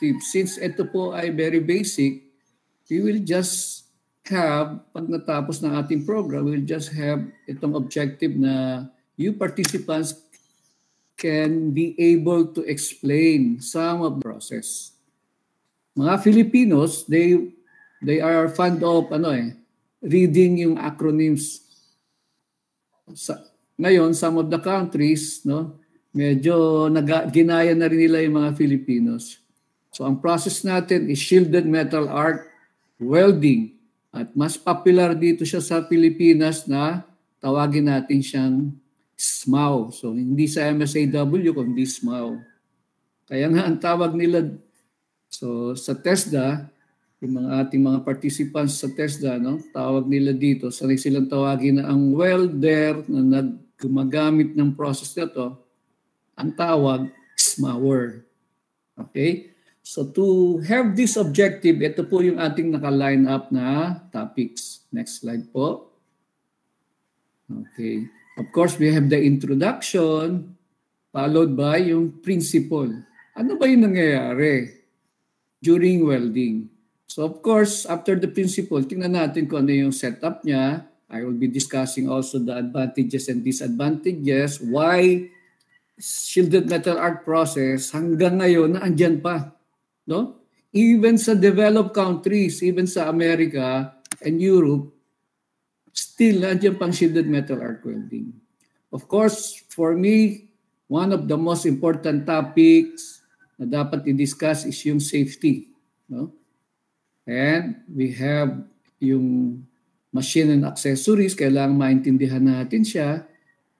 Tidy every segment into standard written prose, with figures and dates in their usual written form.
Since ito po ay very basic, we will just have, pag natapos ng ating program, we will just have itong objective na you participants can be able to explain some of the process. Mga Filipinos, they are fond of reading yung acronyms. Ngayon, some of the countries, medyo ginaya na rin nila yung mga Filipinos. So ang process natin is shielded metal arc welding. At mas popular dito siya sa Pilipinas na tawagin natin siyang SMAW. So hindi sa MSAW kundi SMAW. Kaya nga ang tawag nila sa TESDA, yung ating mga participants sa TESDA, tawag nila dito, sanay silang tawagin na ang welder na gumagamit ng process na to, ang tawag SMAWer. Okay? So to have this objective, ito po yung ating naka-line up na topics. Next slide po. Okay. Of course, we have the introduction followed by yung principle. Ano ba yung nangyayari during welding? So of course, after the principle, tingnan natin kung ano yung setup niya. I will be discussing also the advantages and disadvantages, why shielded metal arc process hanggang ngayon na andyan pa. No? Even sa developed countries, even sa America and Europe, still nandiyan pang shielded metal arc welding. Of course, for me, one of the most important topics na dapat i-discuss is yung safety. No? And we have yung machine and accessories, kailangan maintindihan natin siya.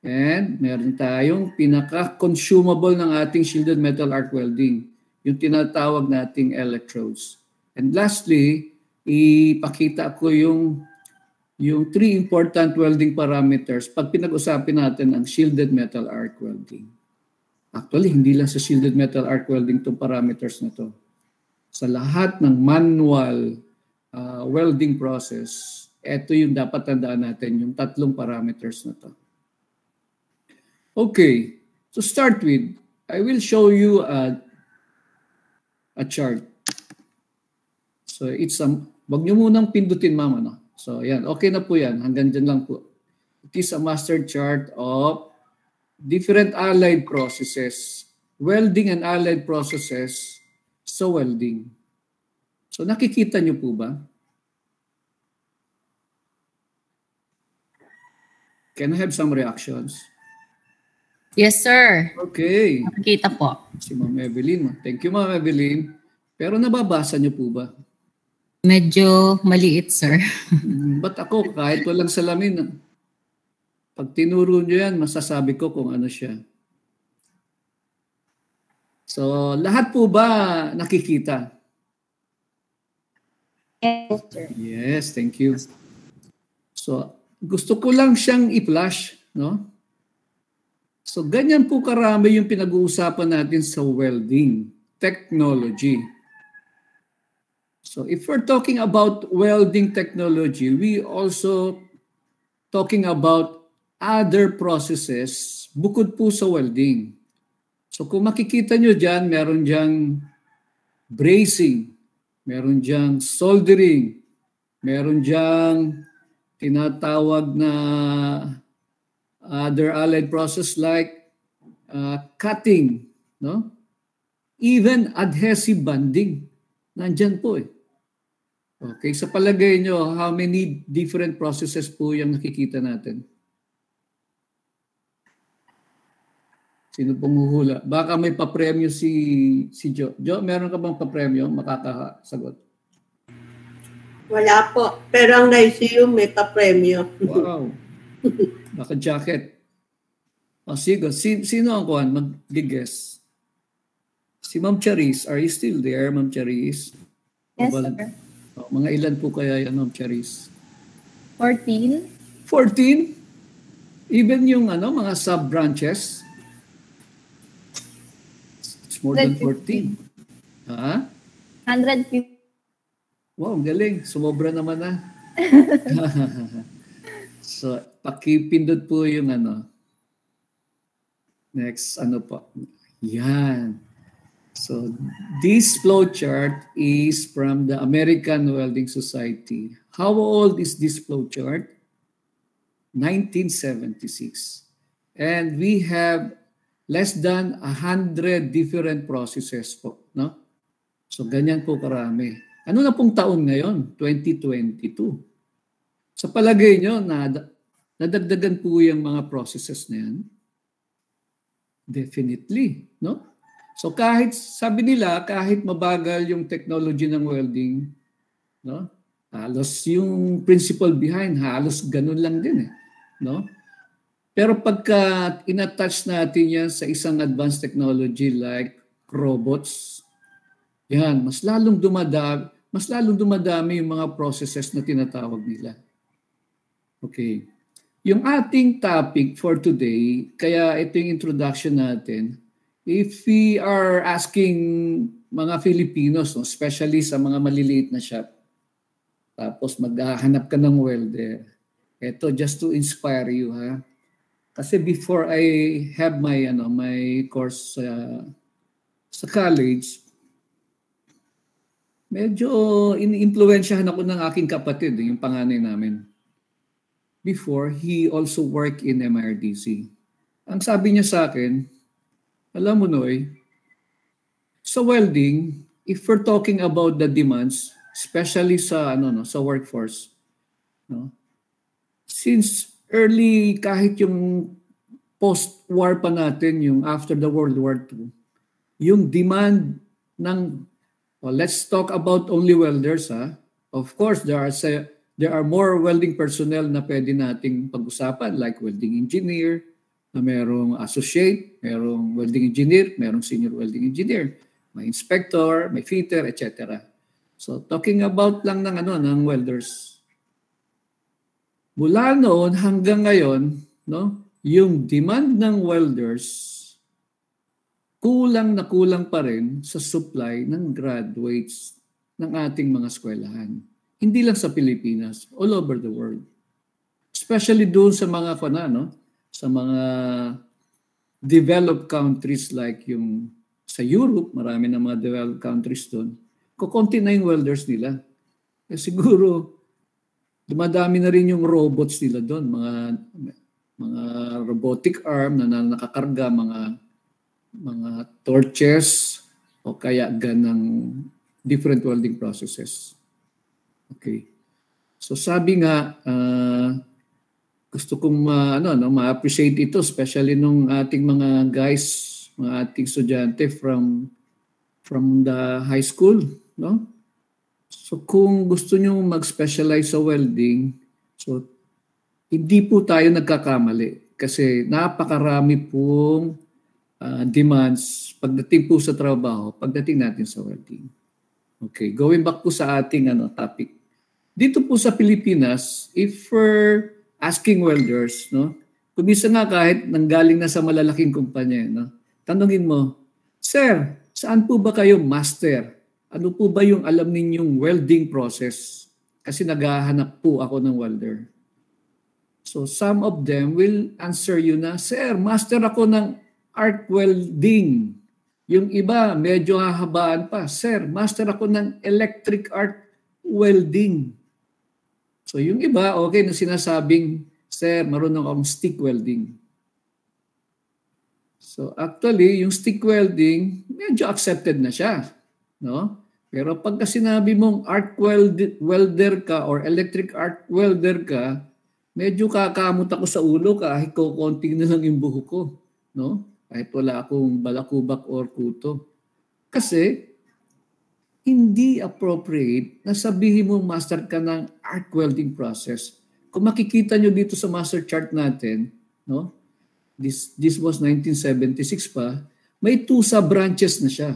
And meron tayong pinaka-consumable ng ating shielded metal arc welding, yung tinatawag nating electrodes. And lastly, ipakita ko yung 3 important welding parameters pag pinag-usapin natin ang shielded metal arc welding. Actually, hindi lang sa shielded metal arc welding itong parameters na to. Sa lahat ng manual welding process, ito yung dapat tandaan natin, yung 3 parameters na to. Okay, to start with, I will show you a chart. So it's wag nyo munang pindutin, mama. So yan, okay na po yan, hanggang dyan lang po. It is a master chart of different allied processes, welding and allied processes sa welding. So nakikita nyo po ba? Can I have some reactions? Yes, sir. Okay. Nakikita po. Si Ma'am Evelyn. Thank you, Ma'am Evelyn. Pero nababasa niyo po ba? Medyo maliit, sir. Ba't ako, kahit walang salamin, pag tinuro niyo yan, masasabi ko kung ano siya. So, lahat po ba nakikita? Yes, sir. Yes, thank you. So, gusto ko lang siyang i-flash, no? So, ganyan po karami yung pinag-uusapan natin sa welding technology. So, if we're talking about welding technology, we also talking about other processes bukod po sa welding. So, kung makikita nyo dyan, meron dyang bracing, meron dyang soldering, meron dyang tinatawag na other allied process like cutting, no? Even adhesive bonding, nandyan po eh. Okay, sa palagay nyo, how many different processes po yung nakikita natin? Sino pong huhula? Baka may papremyo si Jo. Jo, meron ka bang papremyo? Makakasagot. Wala po. Pero ang naisiyo may papremyo. Wow. Baka jacket. O sige, sino ang kuhan? Mag-guess. Si Ma'am Charis. Are you still there, Ma'am Charis? Yes, sir. O, mga ilan po kaya yan, Ma'am Charis? 14. 14? Even yung mga sub-branches? It's more than 14. Ha? 150. Wow, galing. Sumobra naman na. So, pakipindot po yung Next, po. Yan. So this flowchart is from the American Welding Society. How old is this flowchart? 1976. And we have less than 100 different processes po, no? So ganyan po karami. Ano na pong taon ngayon? 2022. Sa palagay nyo, nadagdagan po yung mga processes na yan? Definitely, no? So kahit, sabi nila, kahit mabagal yung technology ng welding, no? Halos yung principle behind, halos ganun lang din eh, no? Pero pagka inattach natin yan sa isang advanced technology like robots, yan, mas lalong dumadami yung mga processes na tinatawag nila. Okay. Yung ating topic for today, kaya ito yung introduction natin, if we are asking mga Filipinos, no, especially sa mga maliliit na shop, tapos maghahanap ka ng welder, ito just to inspire you, ha? Kasi before I have my course sa college, medyo ini-influensyahan ako ng aking kapatid, yung panganay namin. Before, he also worked in MRDC. Ang sabi niya sa akin, alam mo Noy, sa welding, if we're talking about the demands, especially sa sa workforce, no? Since early, kahit yung post-war pa natin, yung after the World War II, yung demand ng, well, let's talk about only welders, ha? Of course, there are more welding personnel na pwede nating pag-usapan, like welding engineer, na merong associate, merong welding engineer, merong senior welding engineer, may inspector, may fitter, etc. So talking about lang ng welders. Mula noon hanggang ngayon, no, yung demand ng welders kulang na kulang pa rin sa supply ng graduates ng ating mga eskwelahan. Hindi lang sa Pilipinas, all over the world. Especially doon sa mga sa mga developed countries like yung sa Europe, marami na mga developed countries doon. Kukunti na yung welders nila. Eh, siguro, dumadami na rin yung robots nila doon, mga robotic arm na nakakarga, mga torches o kaya ganang different welding processes. Okay. So sabi nga, gusto kong ma-appreciate ito, especially nung ating mga guys, mga ating estudyante from the high school, no? So kung gusto nyo mag-specialize sa welding, so hindi po tayo nagkakamali kasi napakarami pong demands pagdating po sa trabaho, pagdating natin sa welding. Okay, going back po sa ating topic. Dito po sa Pilipinas, if we're asking welders, no, kumisa nga kahit nanggaling na sa malalaking kumpanya, no, tanungin mo, Sir, saan po ba kayo master? Ano po ba yung alam ninyong welding process? Kasi naghahanap po ako ng welder. So some of them will answer you na, Sir, master ako ng arc welding. Yung iba, medyo hahabaan pa. Sir, master ako ng electric arc welding. So yung iba, okay, na sinasabing, Sir, marunong akong stick welding. So actually, yung stick welding, medyo accepted na siya. No? Pero pagka sinabi mong arc welder ka or electric arc welder ka, medyo kakamot ako sa ulo kahit konting na lang yung buhok ko. No? Kahit wala akong balakubak or kuto. Kasi, hindi appropriate na sabihin mo master ka ng arc welding process. Kung makikita nyo dito sa master chart natin, no? This was 1976 pa, may 2 sub-branches na siya.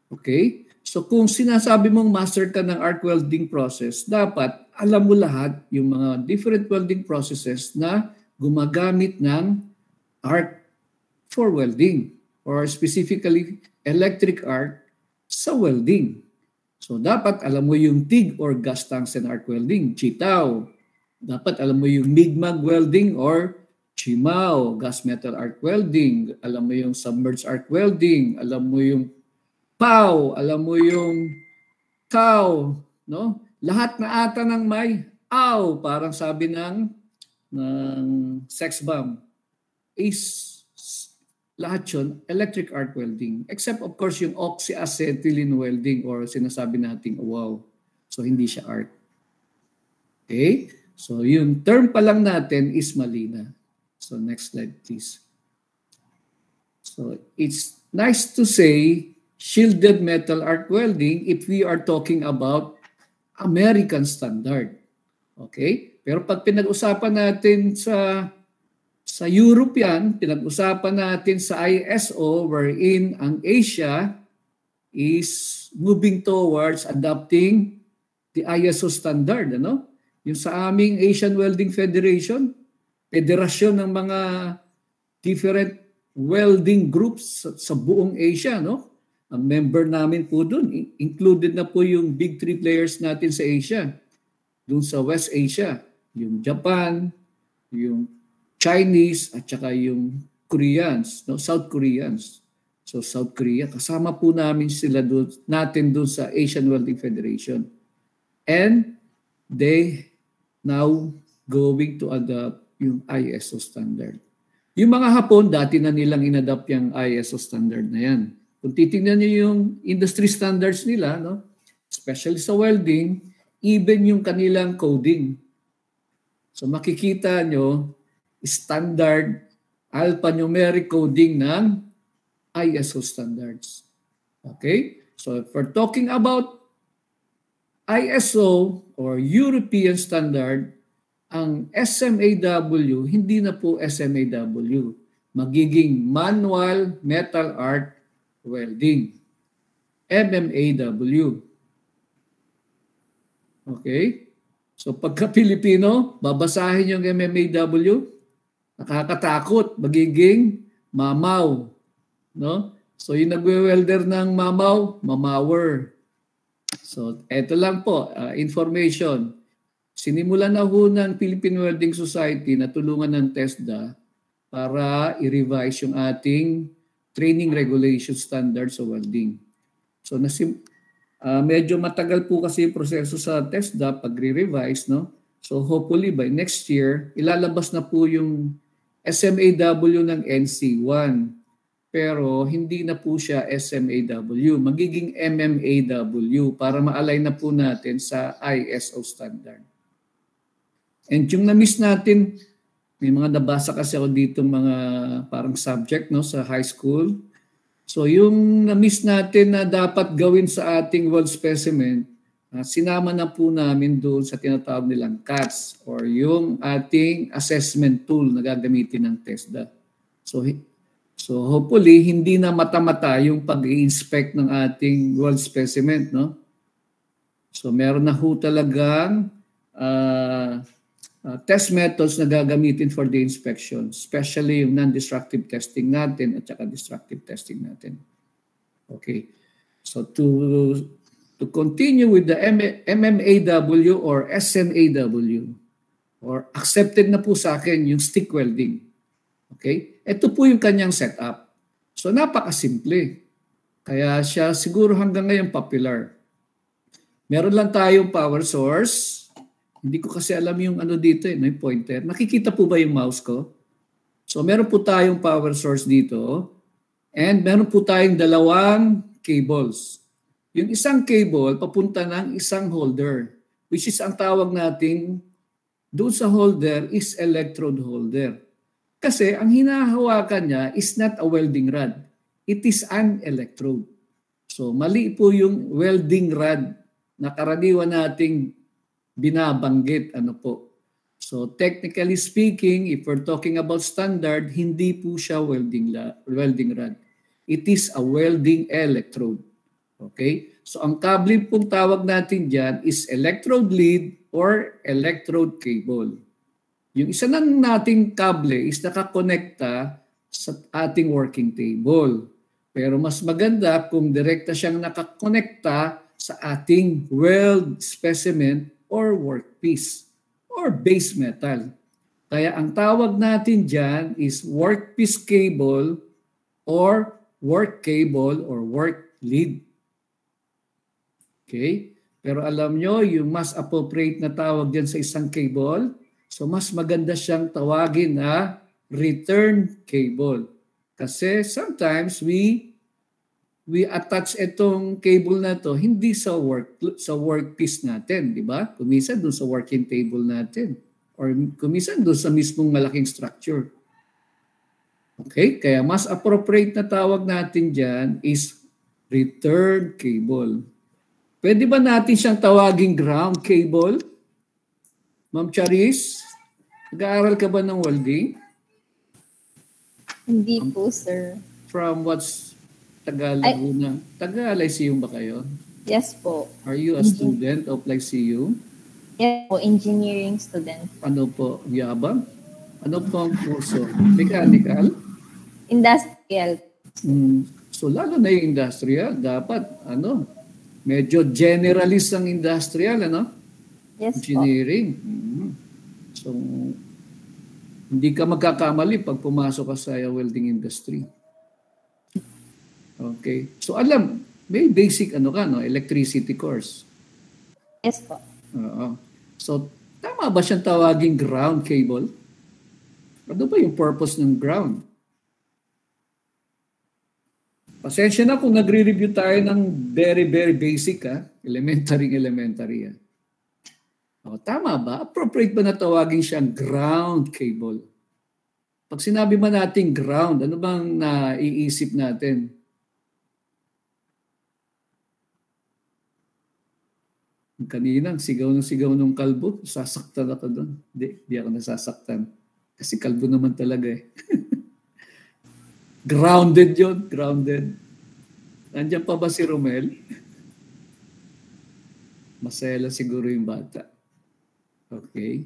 Okay? So kung sinasabi mong master ka ng arc welding process, dapat alam mo lahat yung mga different welding processes na gumagamit ng arc for welding or specifically electric arc sa welding. So dapat alam mo yung TIG or gas tungsten arc welding, CHITAW. Dapat alam mo yung MIG-MAG welding or CHIMAW, gas metal arc welding. Alam mo yung submerged arc welding. Alam mo yung POW, alam mo yung cow, no? Lahat na ata ng may ow, parang sabi ng sex bomb, is lahat yun electric arc welding. Except of course yung oxyacetylene welding or sinasabi nating wow. So hindi siya arc. Okay? So yung term pa lang natin is mali na. So next slide please. So it's nice to say shielded metal arc welding if we are talking about American standard. Okay? Pero pag pinag-usapan natin sa European, pinag-usapan natin sa ISO wherein ang Asia is moving towards adopting the ISO standard, ano? Yung sa aming Asian Welding Federation, federasyon ng mga different welding groups sa buong Asia, no? Ang member namin po doon, included na po yung big three players natin sa Asia. Doon sa West Asia, yung Japan, yung Chinese, at saka yung Koreans, no? South Koreans. So South Korea, kasama po namin sila doon, natin doon sa Asian Welding Federation. And they now going to adopt yung ISO standard. Yung mga Hapon, dati na nilang inadopt yung ISO standard na yan. Kung titingnan nyo yung industry standards nila, no? Especially sa welding, even yung kanilang coding. So makikita nyo, standard alphanumeric coding ng ISO standards. Okay? So if we're talking about ISO or European standard, ang SMAW, hindi na po SMAW. Magiging manual metal arc welding. MMAW. Okay? So pagka Pilipino, babasahin yung MMAW, nakakatakot, magiging mamaw. No? So yung nagwe-welder ng mamaw, mamawer. So eto lang po, information. Sinimulan na ho ng Philippine Welding Society na tulungan ng TESDA para i-revise yung ating training regulation standards sa welding. So medyo matagal po kasi yung proseso sa TESDA pag re-revise, no? So hopefully by next year, ilalabas na po yung SMAW ng NC1. Pero hindi na po siya SMAW. Magiging MMAW para ma-align na po natin sa ISO standard. And yung na-miss natin, may mga nabasa kasi ako dito mga parang subject, no, sa high school. So yung na-miss natin na dapat gawin sa ating weld specimen, sinama na po namin doon sa tinatawag nilang CATS or yung ating assessment tool na gagamitin ng TESDA. So hopefully hindi na mata-mata yung pag-i-inspect ng ating weld specimen, no? So meron na ho talagang test methods na gagamitin for the inspection, especially yung non-destructive testing natin at saka destructive testing natin. Okay. So to continue with the MMAW or SMAW, or accepted na po sa akin yung stick welding. Okay? Ito po yung kanyang setup. So napakasimple. Kaya siya siguro hanggang ngayon popular. Meron lang tayong power source. Hindi ko kasi alam yung ano dito, yung pointer. Nakikita po ba yung mouse ko? So meron po tayong power source dito. And meron po tayong dalawang cables. Yung isang cable papunta ng isang holder, which is ang tawag nating doon sa holder is electrode holder. Kasi ang hinahawakan niya is not a welding rod. It is an electrode. So mali po yung welding rod na karaniwan nating binabanggit. Ano po? So technically speaking, if we're talking about standard, hindi po siya welding rod. It is a welding electrode. Okay? So ang kable pong tawag natin dyan is electrode lead or electrode cable. Yung isa na nating kable is nakakonekta sa ating working table. Pero mas maganda kung direkta siyang nakakonekta sa ating weld specimen or workpiece or base metal. Kaya ang tawag natin dyan is workpiece cable or work cable or work lead. Okay? Pero alam nyo, yung mas appropriate na tawag dyan sa isang cable, so mas maganda siyang tawagin na return cable. Kasi sometimes we attach itong cable na to hindi sa workpiece natin, di ba? Kuminsan doon sa working table natin or kuminsan doon sa mismong malaking structure. Okay? Kaya mas appropriate na tawag natin dyan is return cable. Pwede ba natin siyang tawaging ground cable? Ma'am Charis, nag-aaral ka ba ng welding? Hindi po, sir. From what's Tagal Laguna? Tagal ICU ba kayo? Yes po. Are you a student of ICU? Yes po, engineering student. Ano po? Yabang? Ano po ang kurso? Mechanical? Industrial. So lalo na yung industrial, dapat medyo generalist ang industrial, Yes engineering. So hindi ka magkakamali pag pumasok ka sa welding industry. Okay. So alam, may basic electricity course. Yes po. Oo. So tama ba siyang tawaging ground cable? Ano ba yung purpose ng ground? Pasensya na kung nagre-review tayo ng very, very basic, elementary. Tama ba? Appropriate ba na tawagin siyang ground cable? Pag sinabi ba natin ground, ano bang naiisip natin? Kanina, sigaw ng kalbo, sasaktan ako doon. Hindi ako nasasaktan. Kasi kalbo naman talaga eh. Grounded yun, grounded. Nandiyan pa ba si Romel? Masaya siguro yung bata. Okay.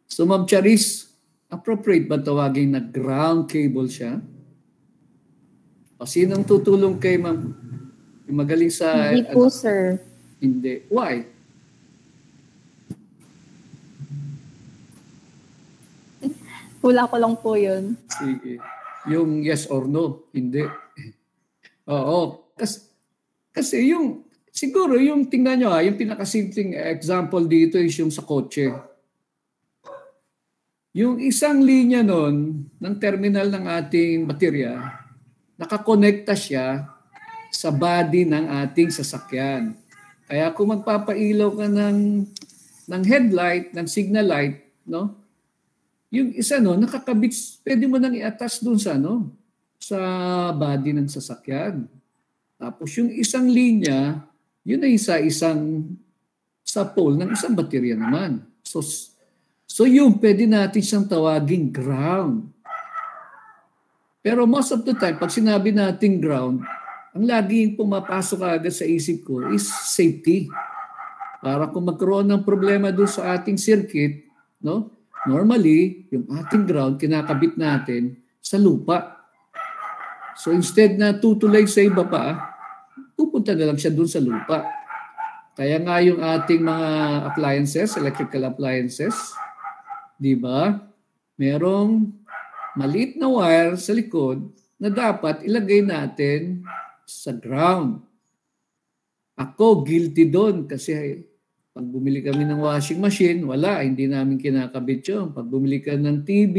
So Ma'am Charis, appropriate ba tawagin na ground cable siya? O sinong tutulong kay Ma'am? Yung magaling sa... Hindi po, sir. Hindi. Why? Hula ko lang po yun. Sige. Yung yes or no, hindi. Oo. Kasi siguro yung tingnan nyo yung pinakasimpleng example dito is yung sa kotse. Yung isang linya nun ng terminal ng ating baterya, nakakonekta siya sa body ng ating sasakyan. Kaya kung magpapailaw ka ng headlight, ng signal light, yung isa nakakabit, pwede mo nang i-attach doon sa body ng sasakyan. Tapos yung isang linya, yun ay sa pole ng isang baterya naman. So yung pwede natin siyang tawaging ground. Pero most of the time, pag sinabi natin ground, ang laging pumapasok agad sa isip ko is safety. Para kung magkaroon ng problema doon sa ating circuit, normally, yung ating ground, kinakabit natin sa lupa. So instead na tutulay sa iba pa, pupunta na lang siya dun sa lupa. Kaya nga yung ating mga appliances, electrical appliances, di ba? Merong maliit na wire sa likod na dapat ilagay natin sa ground. Ako, guilty doon kasi pag bumili kami ng washing machine, hindi namin kinakabit yun. Pag bumili ka ng TV,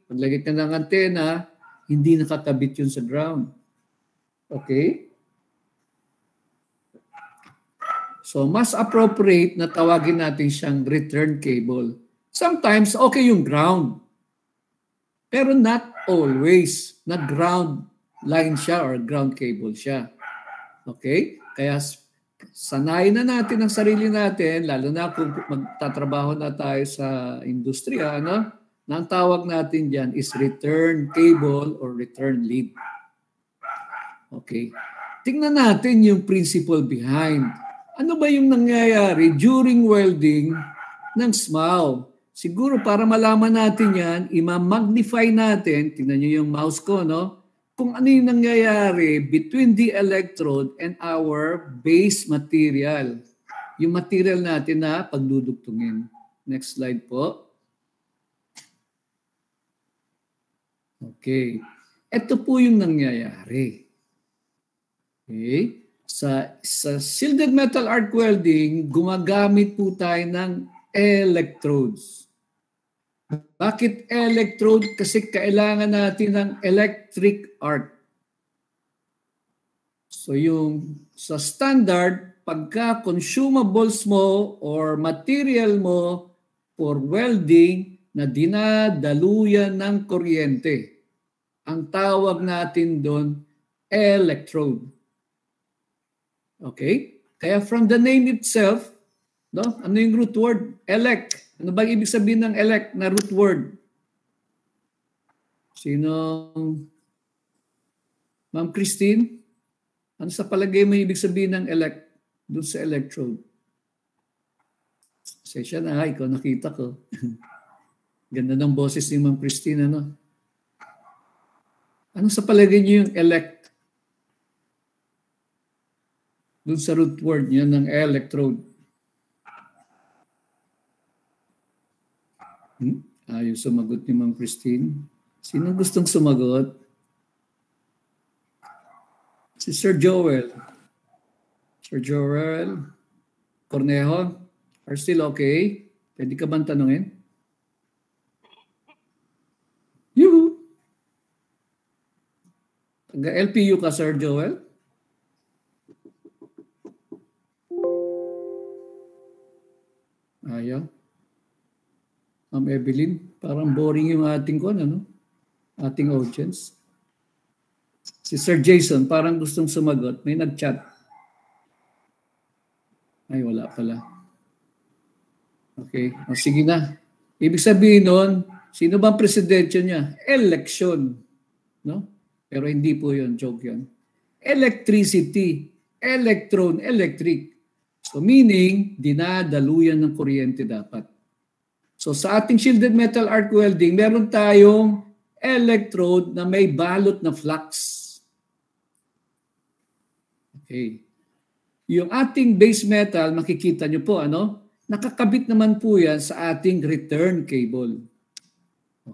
paglagay ka ng antena, hindi nakakabit yun sa ground. Okay? So, mas appropriate na tawagin natin siyang return cable. Sometimes, okay yung ground. Pero not always na ground line siya or ground cable siya. Okay? Kaya sanayin na natin ang sarili natin, lalo na kung magtatrabaho na tayo sa industriya, na ang tawag natin dyan is return cable or return lead. Okay. Tingnan natin yung principle behind. Ano ba yung nangyayari during welding ng SMAW? Siguro para malaman natin yan, ima-magnify natin, tingnan nyo yung mouse ko, kung ano yung nangyayari between the electrode and our base material. Yung material natin na pagdudugtungin. Next slide po. Okay. Ito po yung nangyayari. Okay. Sa shielded metal arc welding, gumagamit po tayo ng electrodes. Bakit electrode? Kasi kailangan natin ng electric arc. So yung sa standard, pagka consumables mo or material mo for welding na dinadaluyan ng kuryente, ang tawag natin doon, electrode. Okay? Kaya from the name itself, no? Ano yung root word? Elect. Ano ba ibig sabihin ng elect na root word? Sino? Ma'am Christine? Ano sa palagay mo ibig sabihin ng elect doon sa electrode? Sesya na, ikaw nakita ko. Ganda ng boses ni Ma'am Christine, ano? Ano sa palagay niyo yung elect? Doon sa root word niya ng electrode. Ayaw sumagot ni Ma'am Christine. Sino gustong sumagot? Si Sir Joel. Sir Joel Cornejo, are still okay? Pwede ka bang tanungin? Yuhu! Taga-LPU ka, Sir Joel? Ayaw. Ma'am Evelyn, parang boring yung ating ating audience. Si Sir Jason, parang gustong sumagot. May nag-chat. Ay, wala pala. Okay. O, sige na. Ibig sabihin nun, sino bang presidente niya? Election. No? Pero hindi po yun. Joke yun. Electricity. Electron. Electric. So meaning, dinadaluyan ng kuryente dapat. So sa ating shielded metal arc welding, meron tayong electrode na may balot na flux. Okay. Yung ating base metal, makikita nyo po, nakakabit naman po yan sa ating return cable.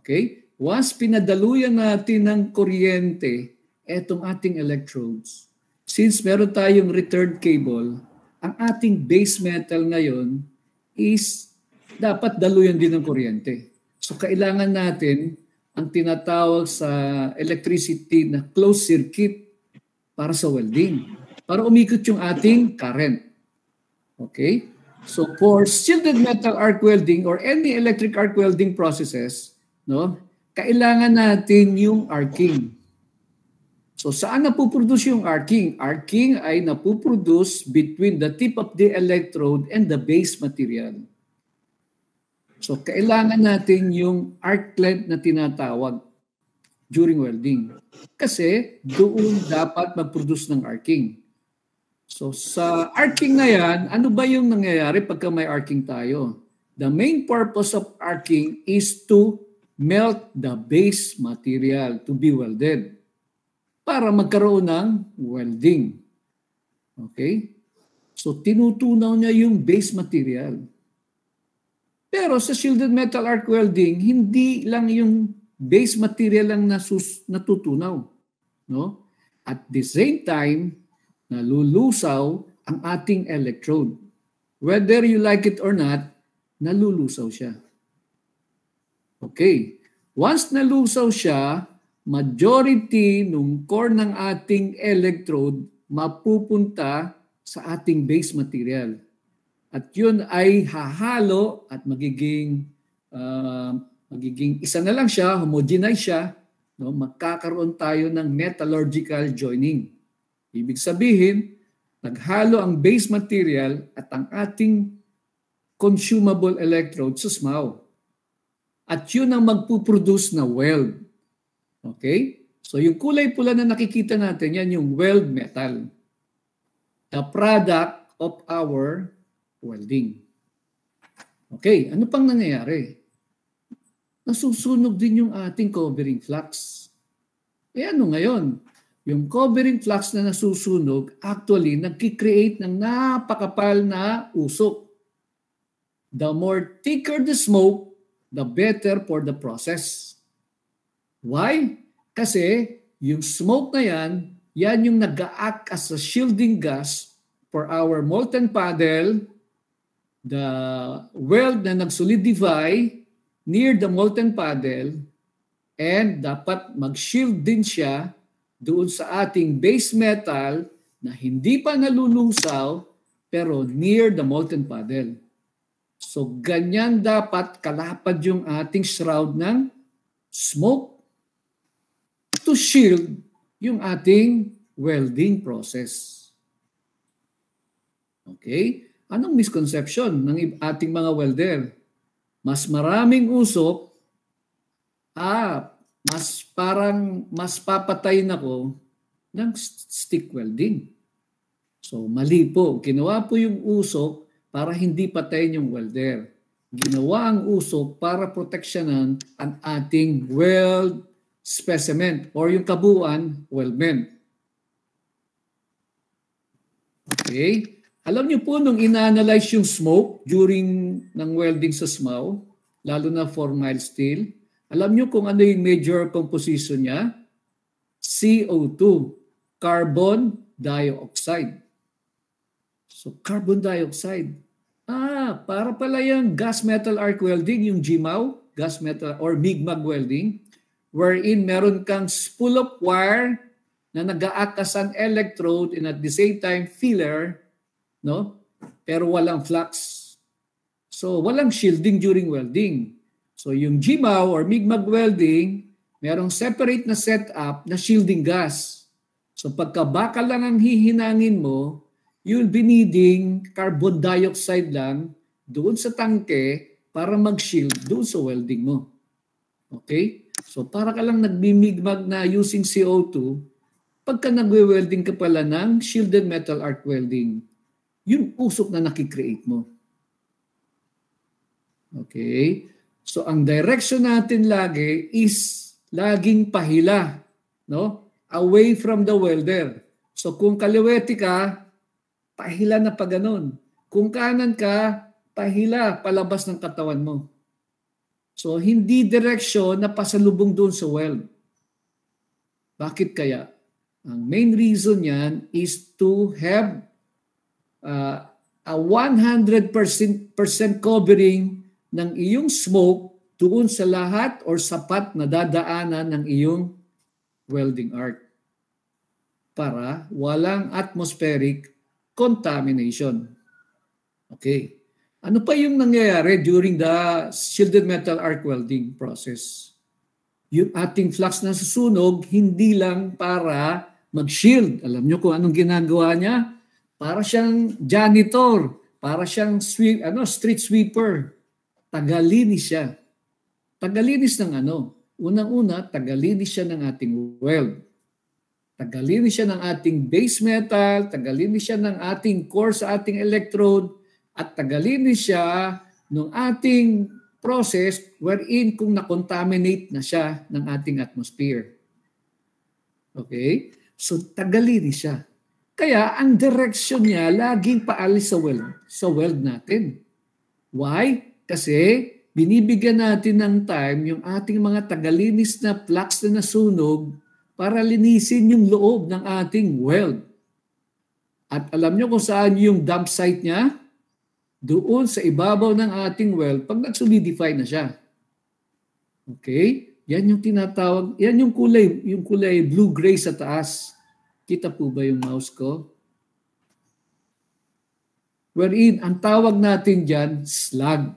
Okay? Once pinadaluyan natin ng kuryente, etong ating electrodes, since meron tayong return cable, ang ating base metal ngayon is dapat daluyan din ng kuryente. So kailangan natin ang tinatawag sa electricity na closed circuit para sa welding. Para umikot yung ating current. Okay? So for shielded metal arc welding or any electric arc welding processes, kailangan natin yung arcing. So saan napuproduce yung arcing? Arcing ay napuproduce between the tip of the electrode and the base material. So kailangan natin yung arc length na tinatawag during welding. Kasi doon dapat mag-produce ng arcing. So sa arcing na yan, ano ba yung nangyayari pagka may arcing tayo? The main purpose of arcing is to melt the base material to be welded para magkaroon ng welding. Okay? So tinutunaw niya yung base material. Pero sa shielded metal arc welding, hindi lang yung base material lang natutunaw. No? At the same time, nalulusaw ang ating electrode. Whether you like it or not, nalulusaw siya. Okay. Once nalusaw siya, majority ng core ng ating electrode mapupunta sa ating base material. At yun ay hahalo at magiging isa na lang siya, homogenize siya, magkakaroon tayo ng metallurgical joining. Ibig sabihin, naghalo ang base material at ang ating consumable electrode sa SMAW. At yun ang magpuproduce na weld. Okay? So yung kulay pula na nakikita natin, yan yung weld metal. The product of our welding. Okay, ano pang nangyayari? Nasusunog din yung ating covering flux. Ano ngayon? Yung covering flux na nasusunog, actually, nagkikreate ng napakapal na usok. The more thicker the smoke, the better for the process. Why? Kasi yung smoke na yan, yan yung nag-act as a shielding gas for our molten paddle, the weld na nag-solidify near the molten paddle, and dapat mag-shield din siya doon sa ating base metal na hindi pa nalulusaw pero near the molten paddle. So ganyan dapat kalapad yung ating shroud ng smoke to shield yung ating welding process. Okay? Anong misconception ng ating mga welder? Mas maraming usok, mas papatayin ako ng stick welding. So mali po. Ginawa po yung usok para hindi patayin yung welder. Ginawa ang usok para proteksyonan ang ating weld specimen or yung kabuuan weldment. Okay? Alam niyo po, nung ina-analyze yung smoke during ng welding sa SMAW, lalo na for mild steel, alam niyo kung ano yung major composition niya? CO2, carbon dioxide. So, carbon dioxide. Para pala yung gas metal arc welding, yung GMAW, gas metal or MIG-MAG welding, wherein meron kang spool of wire na nag-act as an electrode and at the same time filler, no? Pero walang flux. So, walang shielding during welding. So, yung GMAW or MIG-MAG welding, merong separate na setup na shielding gas. So, pagka bakal lang ang hihinangin mo, you'll be needing carbon dioxide lang doon sa tangke para mag-shield doon sa welding mo. Okay? So, para ka lang nagmimigmag na using CO2, pagka nagwe-welding ka pala ng shielded metal arc welding, yung usok na nakikreate mo. Okay? So, ang direction natin lagi is laging pahila, no? Away from the welder. So, kung kaliwete ka, pahila na pa ganun. Kung kanan ka, pahila palabas ng katawan mo. So, hindi direksyon na pasalubong doon sa weld. Bakit kaya? Ang main reason yan is to have a 100% covering ng iyong smoke doon sa lahat or sapat na dadaanan ng iyong welding arc para walang atmospheric contamination. Okay. Ano pa yung nangyayari during the shielded metal arc welding process? Yung ating flux na susunog, hindi lang para mag-shield. Alam nyo kung anong ginagawa niya? Para siyang janitor, para siyang street sweeper. Tagalinis siya. Tagalinis ng ano? Unang-una, tagalinis siya ng ating weld. Tagalinis siya ng ating base metal, tagalinis siya ng ating core sa ating electrode, at tagalinis siya ng ating process wherein kung na-contaminate na siya ng ating atmosphere. Okay? So, tagalinis siya. Kaya, ang direction niya laging paalis sa weld natin. Why? Kasi, binibigyan natin ng time yung ating mga tagalinis na flux na nasunog para linisin yung loob ng ating weld. At alam nyo kung saan yung dump site niya? Doon sa ibabaw ng ating weld pag nag-solidify na siya. Okay? Yan yung tinatawag, yan yung kulay blue-gray sa taas. Kita po ba yung mouse ko? Wherein, ang tawag natin dyan, slag.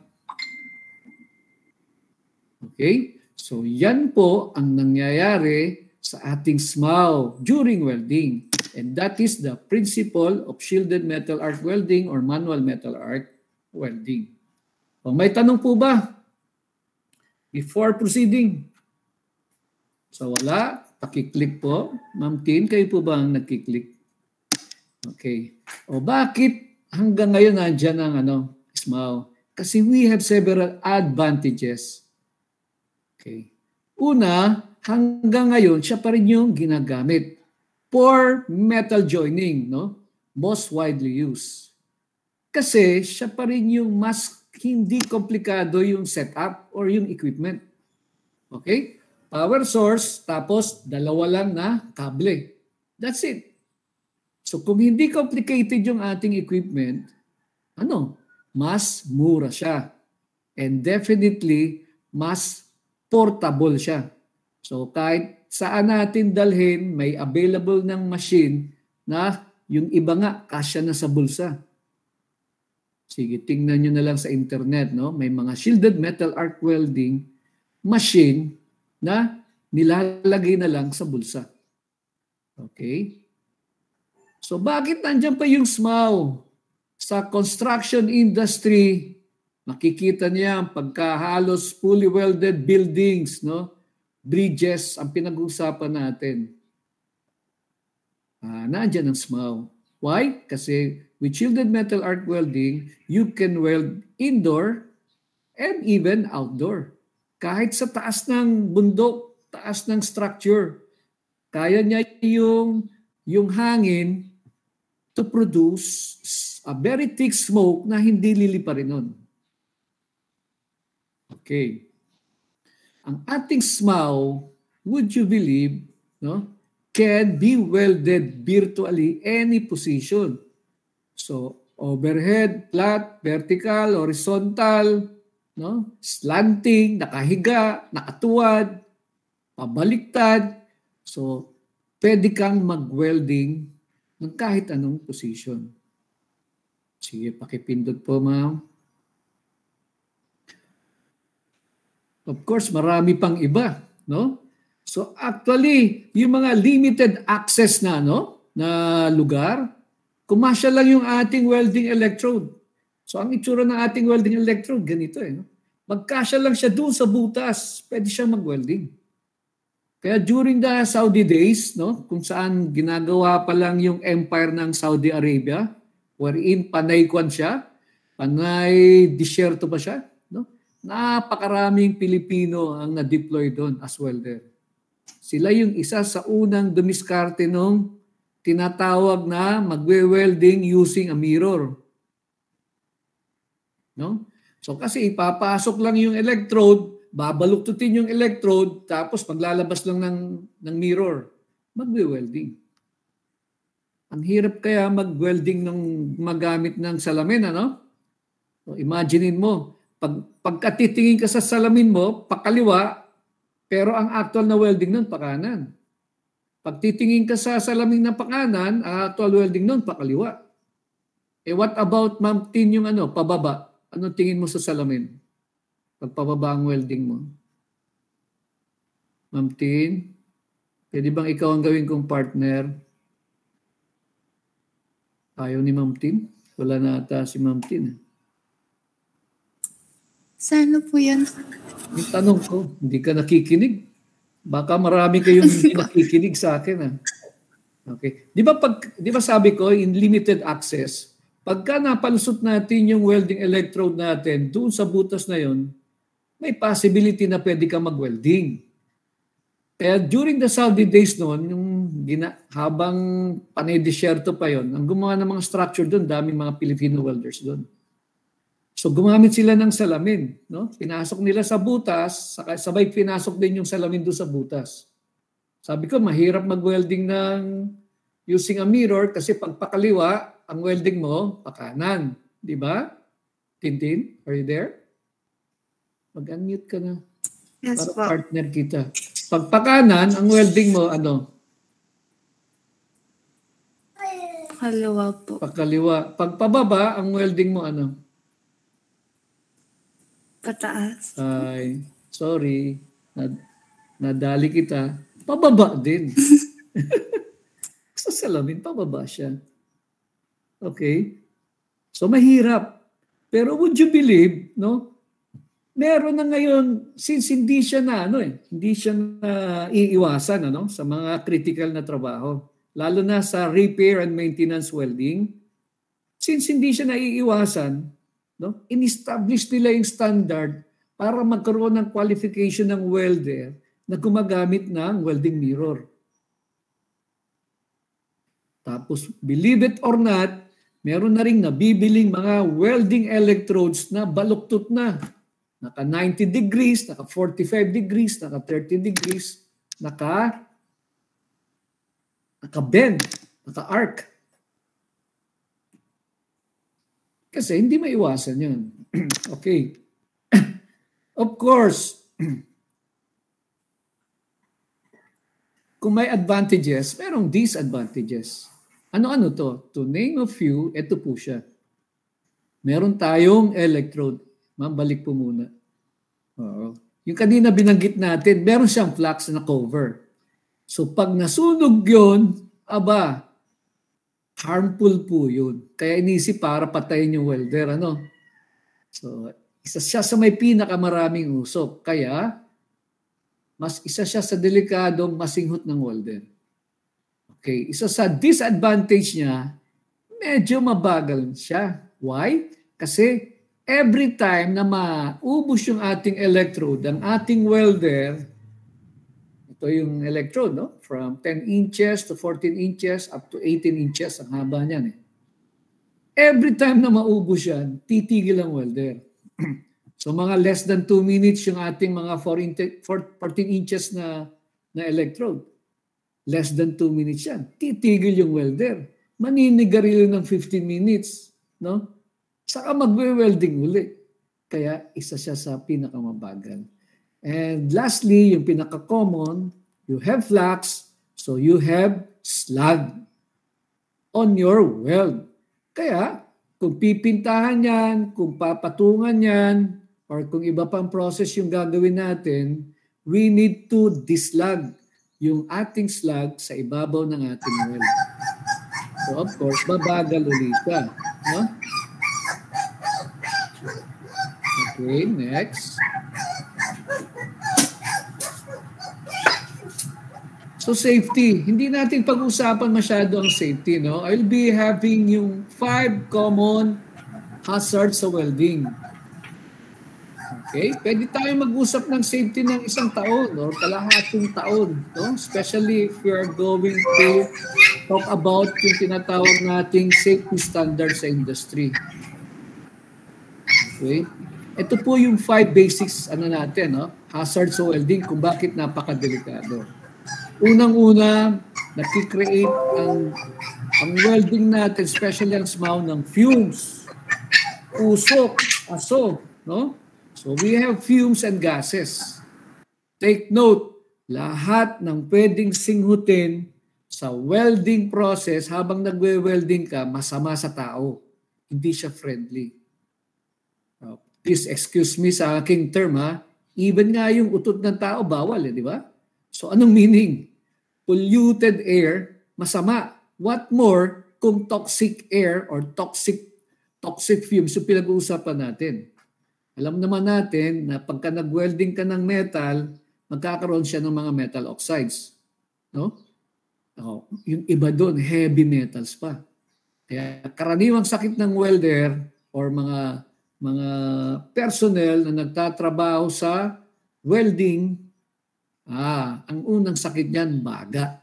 Okay? So, yan po ang nangyayari sa ating SMAW during welding. And that is the principle of shielded metal arc welding or manual metal arc welding. O, may tanong po ba? Before proceeding. So wala, pakiclick po. Ma'am Tin, kayo po ba ang nagkiklik? Okay. O bakit hanggang ngayon nandiyan ang SMAW? Kasi we have several advantages. Okay. Una, hanggang ngayon, siya pa rin yung ginagamit for metal joining, no? Most widely used. Kasi siya pa rin yung mas hindi komplikado yung setup or yung equipment. Okay? Power source, tapos dalawa lang na kable. That's it. So kung hindi complicated yung ating equipment, mas mura siya. And definitely, mas portable siya. So kahit saan natin dalhin, may available ng machine na yung iba nga, kasya na sa bulsa. Sige, tingnan nyo na lang sa internet, no? May mga shielded metal arc welding machine na nilalagay na lang sa bulsa. Okay? So bakit nandiyan pa yung SMAW? Sa construction industry, makikita niya pagka halos fully welded buildings, no? Bridges ang pinag-uusapan natin. Nandiyan ang SMAW. Why? Kasi with shielded metal arc welding, you can weld indoor and even outdoor. Kahit sa taas ng bundok, taas ng structure, kaya niya yung hangin to produce a very thick smoke na hindi liliparin nun. Okay. Ang ating SMAW, would you believe, no, can be welded virtually any position. So, overhead, flat, vertical, horizontal, no, slanting, nakahiga, nakatuwad, pabaliktad. So, pwede kang mag-welding ng kahit anong position. Sige, pakipindot po, ma'am. Of course, marami pang iba, no? So actually, yung mga limited access na, no, na lugar, kumasya lang yung ating welding electrode. So ang itsura ng ating welding electrode, ganito no? Magkasya lang siya doon sa butas, pwede siyang mag-welding. Kaya during the Saudi days, no, kung saan ginagawa pa lang yung empire ng Saudi Arabia, wherein panay kwan siya, panay disyerto pa siya, no? Napakaraming Pilipino ang na-deploy doon as welder. Sila yung isa sa unang dumiskarte nung tinatawag na magwe-welding using a mirror. No? So kasi ipapasok lang yung electrode, babaluktutin yung electrode, tapos maglalabas lang ng mirror. Magwe-welding. Ang hirap kaya mag-welding ng magamit ng salamin, ano? So imaginein mo, pagkatitingin ka sa salamin mo, pakaliwa, pero ang actual na welding nun, pakanan. Pag titingin ka sa salamin ng pakanan, ang actual welding nun, pakaliwa. What about, Ma'am Tin, yung pababa? Anong tingin mo sa salamin? Pag pababa ang welding mo? Ma'am Tin, pwede bang ikaw ang gawin kong partner? Ayaw ni Ma'am Tin? Wala na ata si Ma'am Tin. Saan po yan? Yung tanong ko, hindi ka nakikinig? Baka marami kayong hindi nakikinig sa akin. Okay. Di ba sabi ko, in limited access, pagka napalusot natin yung welding electrode natin doon sa butas na yon, may possibility na pwede ka mag-welding. Kaya during the Saudi days noon, habang panay disyerto pa yon, ang gumawa ng mga structure doon, daming mga Filipino welders doon. So gumamit sila ng salamin, no? Pinasok nila sa butas, sabay pinasok din yung salamin doon sa butas. Sabi ko, mahirap mag-welding ng using a mirror kasi pag pakaliwa, ang welding mo, pakanan. Di ba? Tintin, are you there? Mag-unmute ka na. Yes, para po. Partner kita. Pag pakanan, ang welding mo, Kaliwa po. Pakaliwa. Pag pababa, ang welding mo, Pataas. Ay, sorry. Nadali kita. Pababa din. Sa salamin, pababa siya. Okay? So, mahirap. Pero would you believe, no? Meron na ngayon, since hindi siya hindi siya na iiwasan, sa mga critical na trabaho. Lalo na sa repair and maintenance welding. Since hindi siya naiiwasan, no? In-establish nila yung standard para magkaroon ng qualification ng welder na gumagamit ng welding mirror. Tapos, believe it or not, meron na rin nabibiling mga welding electrodes na baluktot na. Naka 90 degrees, naka 45 degrees, naka 30 degrees, naka naka-bend, naka-arc. Kasi hindi maiwasan yun. Okay. Of course, kung may advantages, merong disadvantages. Ano-ano to? To name a few, ito po siya. Meron tayong electrode. Ma'am, balik po muna. Yung kanina binanggit natin, meron siyang flux na cover. So pag nasunog yun, aba, harmful po yun. Kaya inisip para patayin yung welder. Ano? So, isa siya sa may pinakamaraming usok. Kaya, isa siya sa delikadong masinghot ng welder. Okay, isa sa disadvantage niya, medyo mabagal siya. Why? Kasi every time na maubos yung ating electrode, ang ating welder, ito yung electrode, no? From 10 inches to 14 inches up to 18 inches, ang haba niyan. Every time na maubos yan, titigil ang welder. So mga less than 2 minutes yung ating mga 14 inches na electrode. Less than 2 minutes yan. Titigil yung welder. Maninigarilyo ng 15 minutes. No? Saka magwe-welding uli. Kaya isa siya sa pinakamabagal. And lastly, yung pinaka-common, you have flux, so you have slag on your weld. Kaya, kung pipintahan yan, kung papatungan yan, or kung iba pang process yung gagawin natin, we need to dislug yung ating slag sa ibabaw ng ating weld. So of course, babagal ulit ka. No? Okay, next. So safety, hindi natin pag-usapan masyado ang safety, no? I'll be having yung 5 common hazards sa welding. Okay, pwede tayo mag-usap ng safety ng 1 taon or kalahating taon, no? Especially if we are going to talk about yung tinatawag nating safety standards sa industry. Okay? Ito po yung 5 basics natin, no? Hazards sa welding kung bakit napakadelikado. Unang-una, nakikreate ang welding natin, especially ang SMAW, ng fumes, usok, aso, no? So we have fumes and gases. Take note, lahat ng pwedeng singhutin sa welding process habang nagwe-welding ka, masama sa tao. Hindi siya friendly. Please excuse me sa aking term, ha? Even nga yung utot ng tao, bawal, di ba? So anong meaning? Polluted air, masama. What more kung toxic air or toxic fumes yung pinag-uusapan natin? Alam naman natin na pagka nag-welding ka ng metal, magkakaroon siya ng mga metal oxides. No? Yung iba doon, heavy metals pa. Kaya karaniwang sakit ng welder or mga personnel na nagtatrabaho sa welding, ang unang sakit niyan, baga.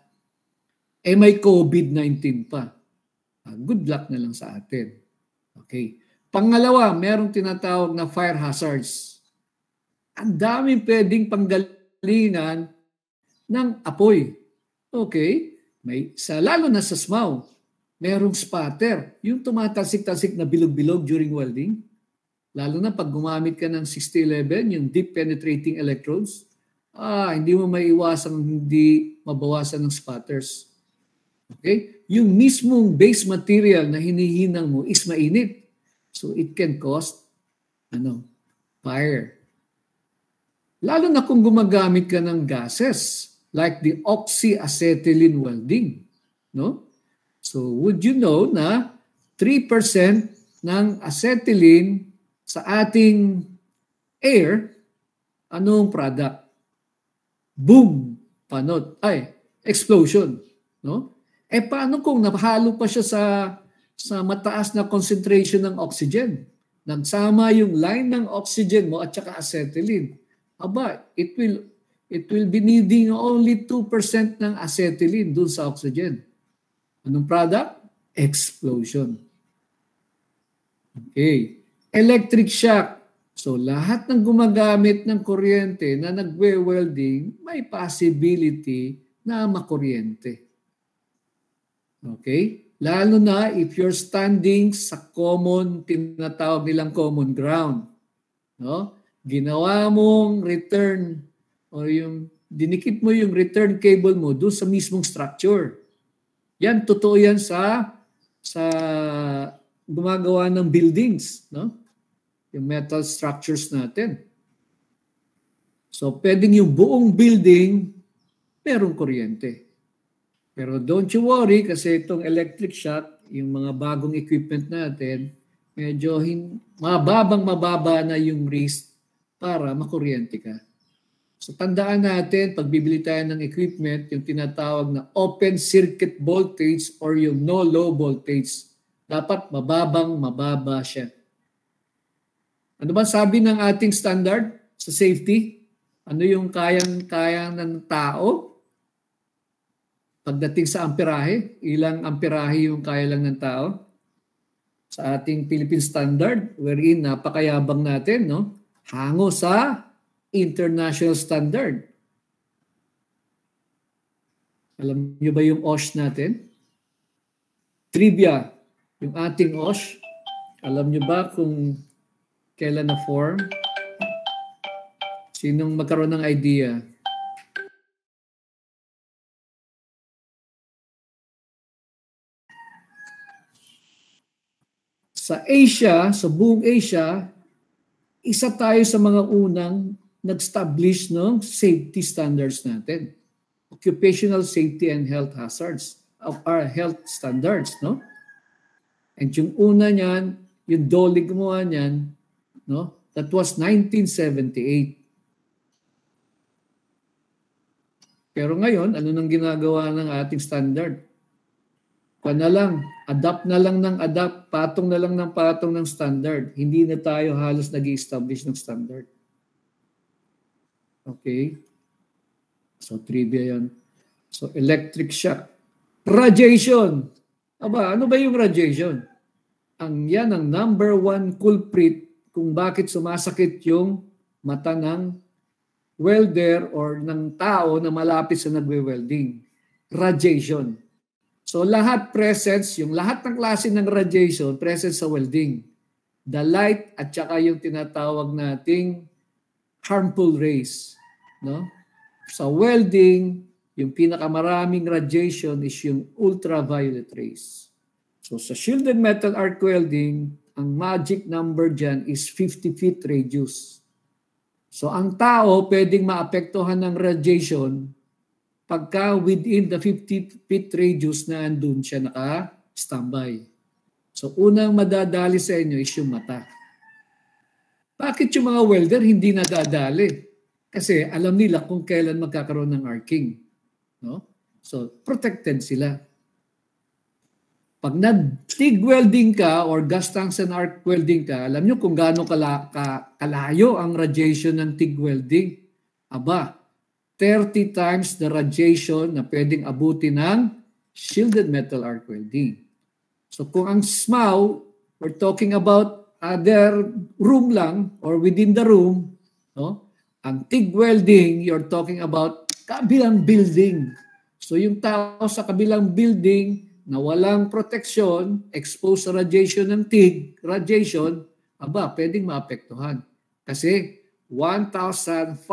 May COVID-19 pa. Good luck na lang sa atin. Okay. Pangalawa, merong tinatawag na fire hazards. Ang daming pwedeng panggalingan ng apoy. Okay? Lalo na sa SMAW, merong spatter. Yung tumatalsik-talsik na bilog-bilog during welding. Lalo na pag gumamit ka ng 6011, yung deep penetrating electrodes, hindi mo maiwasan, hindi mabawasan ng spatters. Okay? Yung mismong base material na hinihinang mo is mainit. So it can cause fire. Lalo na kung gumagamit ka ng gases like the oxyacetylene welding. No? So would you know na 3% ng acetylene sa ating air, anong product? Boom! Explosion. No? Paano kung nahalo pa siya sa mataas na concentration ng oxygen? Nagsama yung line ng oxygen mo at saka acetylene. It will be needing only 2% ng acetylene dun sa oxygen. Anong product? Explosion. Okay. Electric shock. So lahat ng gumagamit ng kuryente na nagwe-welding, may possibility na makuryente. Okay? Lalo na if you're standing sa common, tinatawag nilang common ground. No? Ginawa mong return o yung dinikit mo yung return cable mo doon sa mismong structure. Yan, totoo yan sa gumagawa ng buildings, no? Yung metal structures natin. So, pwedeng yung buong building, merong kuryente. Pero don't you worry kasi itong electric shock, yung mga bagong equipment natin, medyo mababa na yung risk para makuryente ka. So tandaan natin, pag bibili tayo ng equipment, yung tinatawag na open circuit voltage or yung no low voltage, dapat mababa siya. Ano ba sabi ng ating standard sa safety? Ano yung kayang ng tao? Pagdating sa amperahe, ilang amperahe yung kaya lang ng tao? Sa ating Philippine Standard, wherein napakayabang natin, no? Hango sa international standard. Alam niyo ba yung OSH natin? Trivia, yung ating OSH, alam niyo ba kung kailan na-form? Sinong magkaroon ng idea? Sa Asia, sa buong Asia, isa tayo sa mga unang nag-establish ng safety standards natin. Occupational safety and health hazards of our health standards, no? And yung una niyan, yung DOLE gumawa niyan, no? That was 1978. Pero ngayon, ano nang ginagawa ng ating standard? Adapt na lang ng adapt, patong na lang ng patong ng standard. Hindi na tayo halos nag-i-establish ng standard. Okay? So, trivia yan. So, electric shock. Radiation. Aba, ano ba yung radiation? Yan ang number one culprit kung bakit sumasakit yung mata ng welder or ng tao na malapit sa nagwe-welding. Radiation. So lahat presence, yung lahat ng klase ng radiation, present sa welding. The light at saka yung tinatawag nating harmful rays. No? Sa welding, yung pinakamaraming radiation is yung ultraviolet rays. So sa shielded metal arc welding, ang magic number dyan is 50 feet radius. So ang tao pwedeng maapektuhan ng radiation pagka within the 50 feet radius na andun siya naka-standby. So unang madadali sa inyo is yung mata. Bakit yung mga welder hindi nadadali? Kasi alam nila kung kailan magkakaroon ng arcing. No? So protected sila. Pag nag-TIG welding ka or gas tungsten arc welding ka, alam nyo kung gaano kalayo ang radiation ng TIG welding? Aba, 30 times the radiation na pwedeng abutin ng shielded metal arc welding. So kung ang SMAW, we're talking about other room lang or within the room, no? Ang TIG welding, you're talking about kabilang building. So yung tao sa kabilang building na walang protection, exposed sa radiation ng TIG, radiation, aba, pwedeng maapektuhan. Kasi 1,500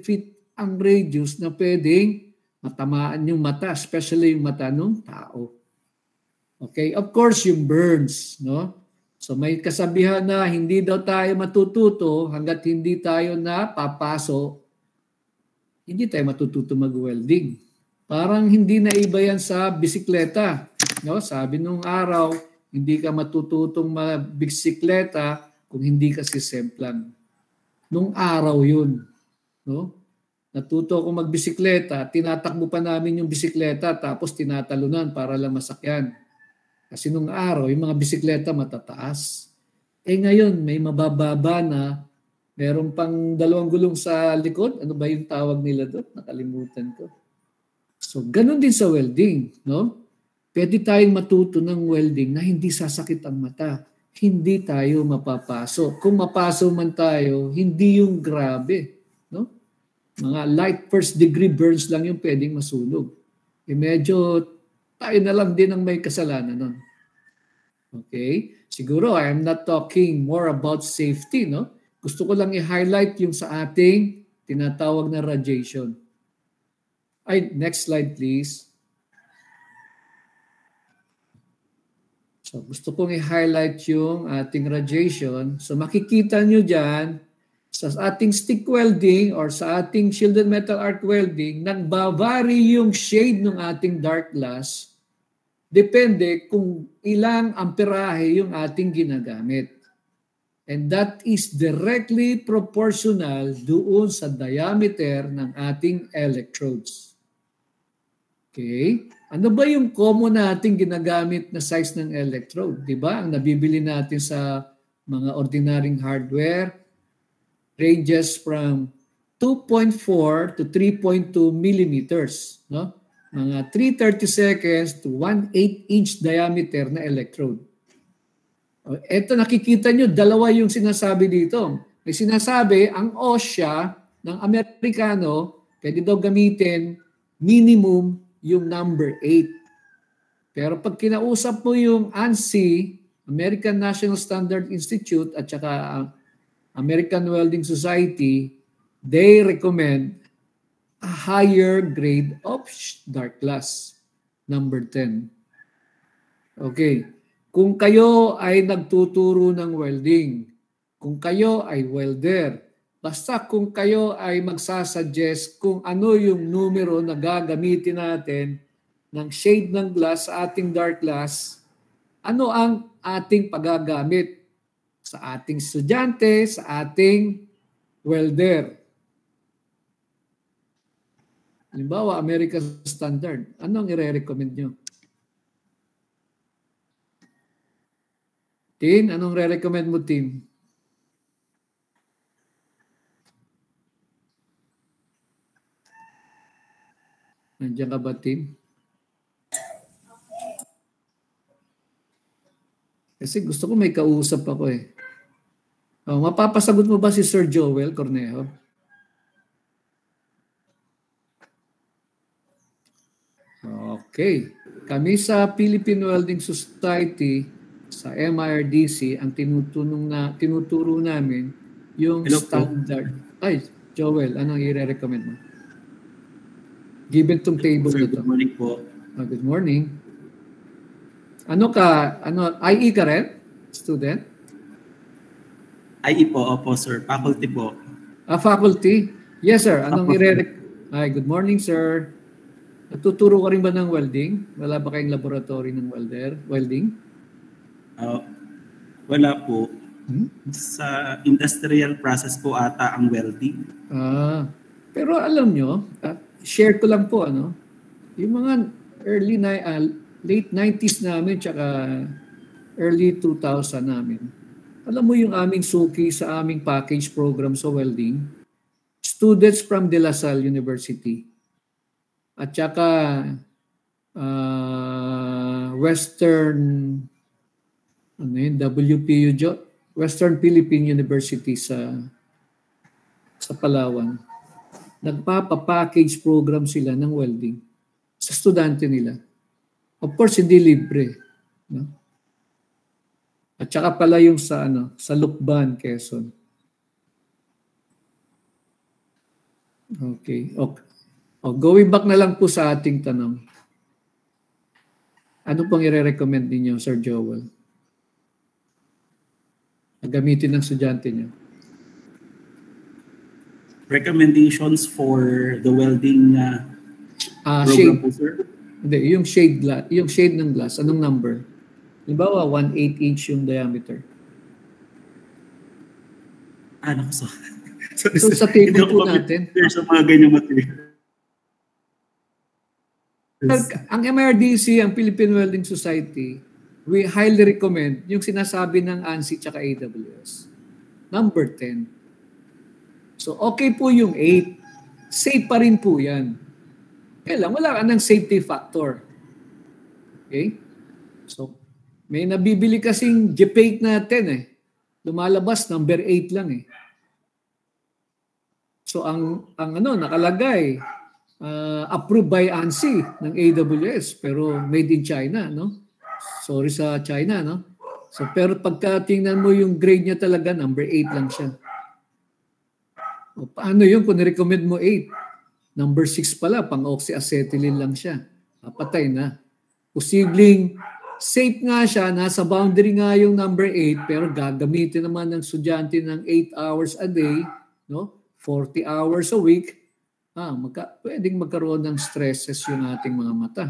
feet ang radius na pwedeng matamaan yung mata, especially yung mata ng tao. Okay, of course, yung burns, no? So may kasabihan na hindi daw tayo matututo hanggat hindi tayo napapaso, hindi tayo matututo mag-welding. Parang hindi na iba yan sa bisikleta. No? Sabi nung araw, hindi ka matututong magbisikleta kung hindi ka sisemplan. Nung araw yun. No? Natuto ako magbisikleta, tinatakbo pa namin yung bisikleta tapos tinatalunan para lang masakyan. Kasi nung araw, yung mga bisikleta matataas. Ngayon, may mabababa na, meron pang 2 gulong sa likod. Ano ba yung tawag nila doon? Nakalimutan ko. So, ganun din sa welding. No? Pwede tayong matuto ng welding na hindi sasakit ang mata. Hindi tayo mapapaso. Kung mapaso man tayo, hindi yung grabe. No? Mga light first degree burns lang yung pwedeng masunog. Medyo tayo na lang din ang may kasalanan nun. Okay? Siguro, I am not talking more about safety, no? Gusto ko lang i-highlight yung sa ating tinatawag na radiation. Ay, next slide please. So, gusto kong i-highlight yung ating radiation. So, makikita nyo dyan, sa ating stick welding or sa ating shielded metal arc welding, nagbavary yung shade ng ating dark glass. Depende kung ilang amperahe yung ating ginagamit. And that is directly proportional doon sa diameter ng ating electrodes. Okay? Ano ba yung common nating ginagamit na size ng electrode? Diba? Ang nabibili natin sa mga ordinaryong hardware ranges from 2.4 to 3.2 millimeters. No? Mga 3/32 to 1/8 inch diameter na electrode. Ito nakikita nyo, dalawa yung sinasabi dito. May sinasabi, ang OSHA ng Amerikano, pwede daw gamitin minimum yung number 8. Pero pag kinausap mo yung ANSI, American National Standard Institute, at saka American Welding Society, they recommend a higher grade of dark glass, number 10. Okay. Kung kayo ay nagtuturo ng welding, kung kayo ay welder, basta kung kayo ay magsasuggest kung ano yung numero na gagamitin natin ng shade ng glass sa ating dark glass, ano ang ating pagagamit sa ating estudyante, sa ating welder. Halimbawa, American Standard. Ano ang i-recommend nyo? Tin, anong re-recommend mo, Tim? Nandiyan ka ba, Tim? Kasi gusto ko may kausap ako eh. Oh, mapapasagot mo ba si Sir Joel Cornejo? Okay. Kami sa Philippine Welding Society, sa MIRDC, ang tinuturo namin yung standard. Ay, Joel, anong i-recommend mo? Given tong table na to. Good morning po. Good morning. IE ka rin? Student? IE po, opo sir. Faculty po. Faculty? Yes sir. Anong Hi, good morning sir. Nagtuturo ka rin ba ng welding? Wala ba kayong laboratory ng welding? Wala po. Sa industrial process po ata ang welding. Pero alam nyo, share ko lang po, yung mga late 90s namin tsaka early 2000 namin. Alam mo yung aming suki sa aming package program sa welding, students from De La Salle University at tsaka WPU, Western Philippine University sa Palawan. Nagpapa-package program sila ng welding sa estudyante nila. Of course, hindi libre. No? At saka pala yung sa Lukban, Quezon. Okay. Going back na lang po sa ating tanong. Ano pong i-recommend ninyo, Sir Joel? Gamitin ng estudyante niyo. Recommendations for the welding program shade po, sir? Hindi, yung shade ng glass, anong number? Halimbawa, 1/8 inch yung diameter. So sa table po natin. Sa mga ganyang material. Ang MIRDC, ang Philippine Welding Society, we highly recommend yung sinasabi ng ANSI tsaka AWS. Number 10. So, okay po yung 8. Safe pa rin po yan. Kaya lang, wala ka ng safety factor. Okay? So, may nabibili kasing Jepate natin eh. Lumalabas, number 8 lang eh. So, ang nakalagay, approved by ANSI ng AWS pero made in China, no? Sorry sa China, no? So pero pagka tingnan mo yung grade niya talaga, number 8 lang siya. O, paano yun kung recommend mo 8? Number 6 pala, pang oxyacetylene lang siya. Patay na. Posibleng safe nga siya, nasa boundary nga yung number 8, pero gagamitin naman ng estudyante ng 8 hours a day, no? 40 hours a week. Pwedeng magkaroon ng stresses yung ating mga mata.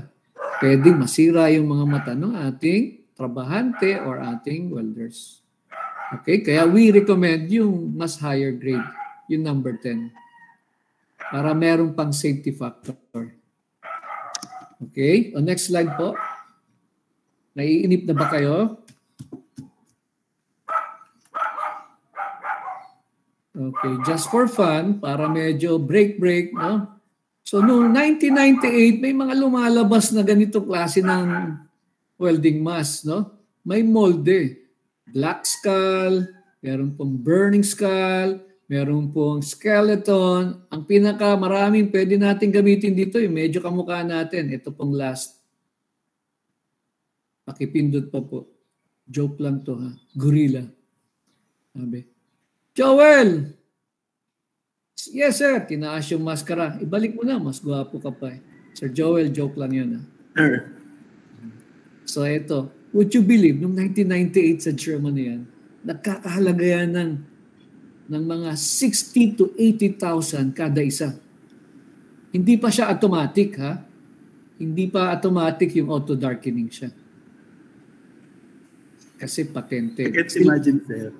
Pwedeng masira yung mga mata ng ating trabahante or ating welders. Okay, kaya we recommend yung mas higher grade, yung number 10. Para merong pang safety factor. Okay, o next slide po. Naiinip na ba kayo? Okay, just for fun, para medyo break, no? So, noong 1998, may mga lumalabas na ganito klase ng welding mask, no? May molde. Black skull, meron pong burning skull, meron pong skeleton. Ang pinakamaraming pwede natin gamitin dito, yung medyo kamukha natin. Ito pong last. Pakipindot pa po. Joke lang to, ha? Gorilla. Sabi, Joel! Yes, sir. Tinaas yung maskara. Ibalik mo na. Mas gwapo ka pa. Sir Joel, joke lang yun, ha? Sir. So, ito. Would you believe, noong 1998 sa Germany yan, nagkakahalaga yan ng mga 60 to 80,000 kada isa. Hindi pa siya automatic, ha? Hindi pa automatic yung auto-darkening siya. Kasi patente. I can't imagine, sir.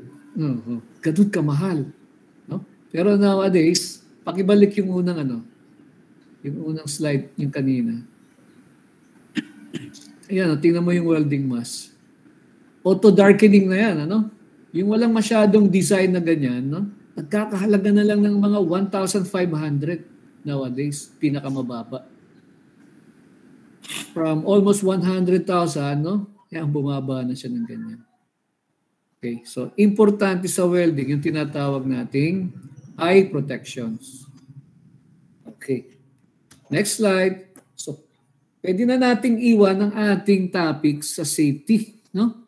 Ganun kamahal. No? Pero nowadays, pakibalik yung unang yung unang slide, yung kanina. Ayan, tingnan mo yung welding mask. Auto-darkening na yan, ano? Yung walang masyadong design na ganyan, no? Nagkakahalaga na lang ng mga 1,500 nowadays, pinakamababa. From almost 100,000, no? Kaya bumaba na siya ng ganyan. Okay, so importante sa welding yung tinatawag nating eye protections. Okay. Next slide. So, pwede na nating iwan ang ating topic sa safety, no?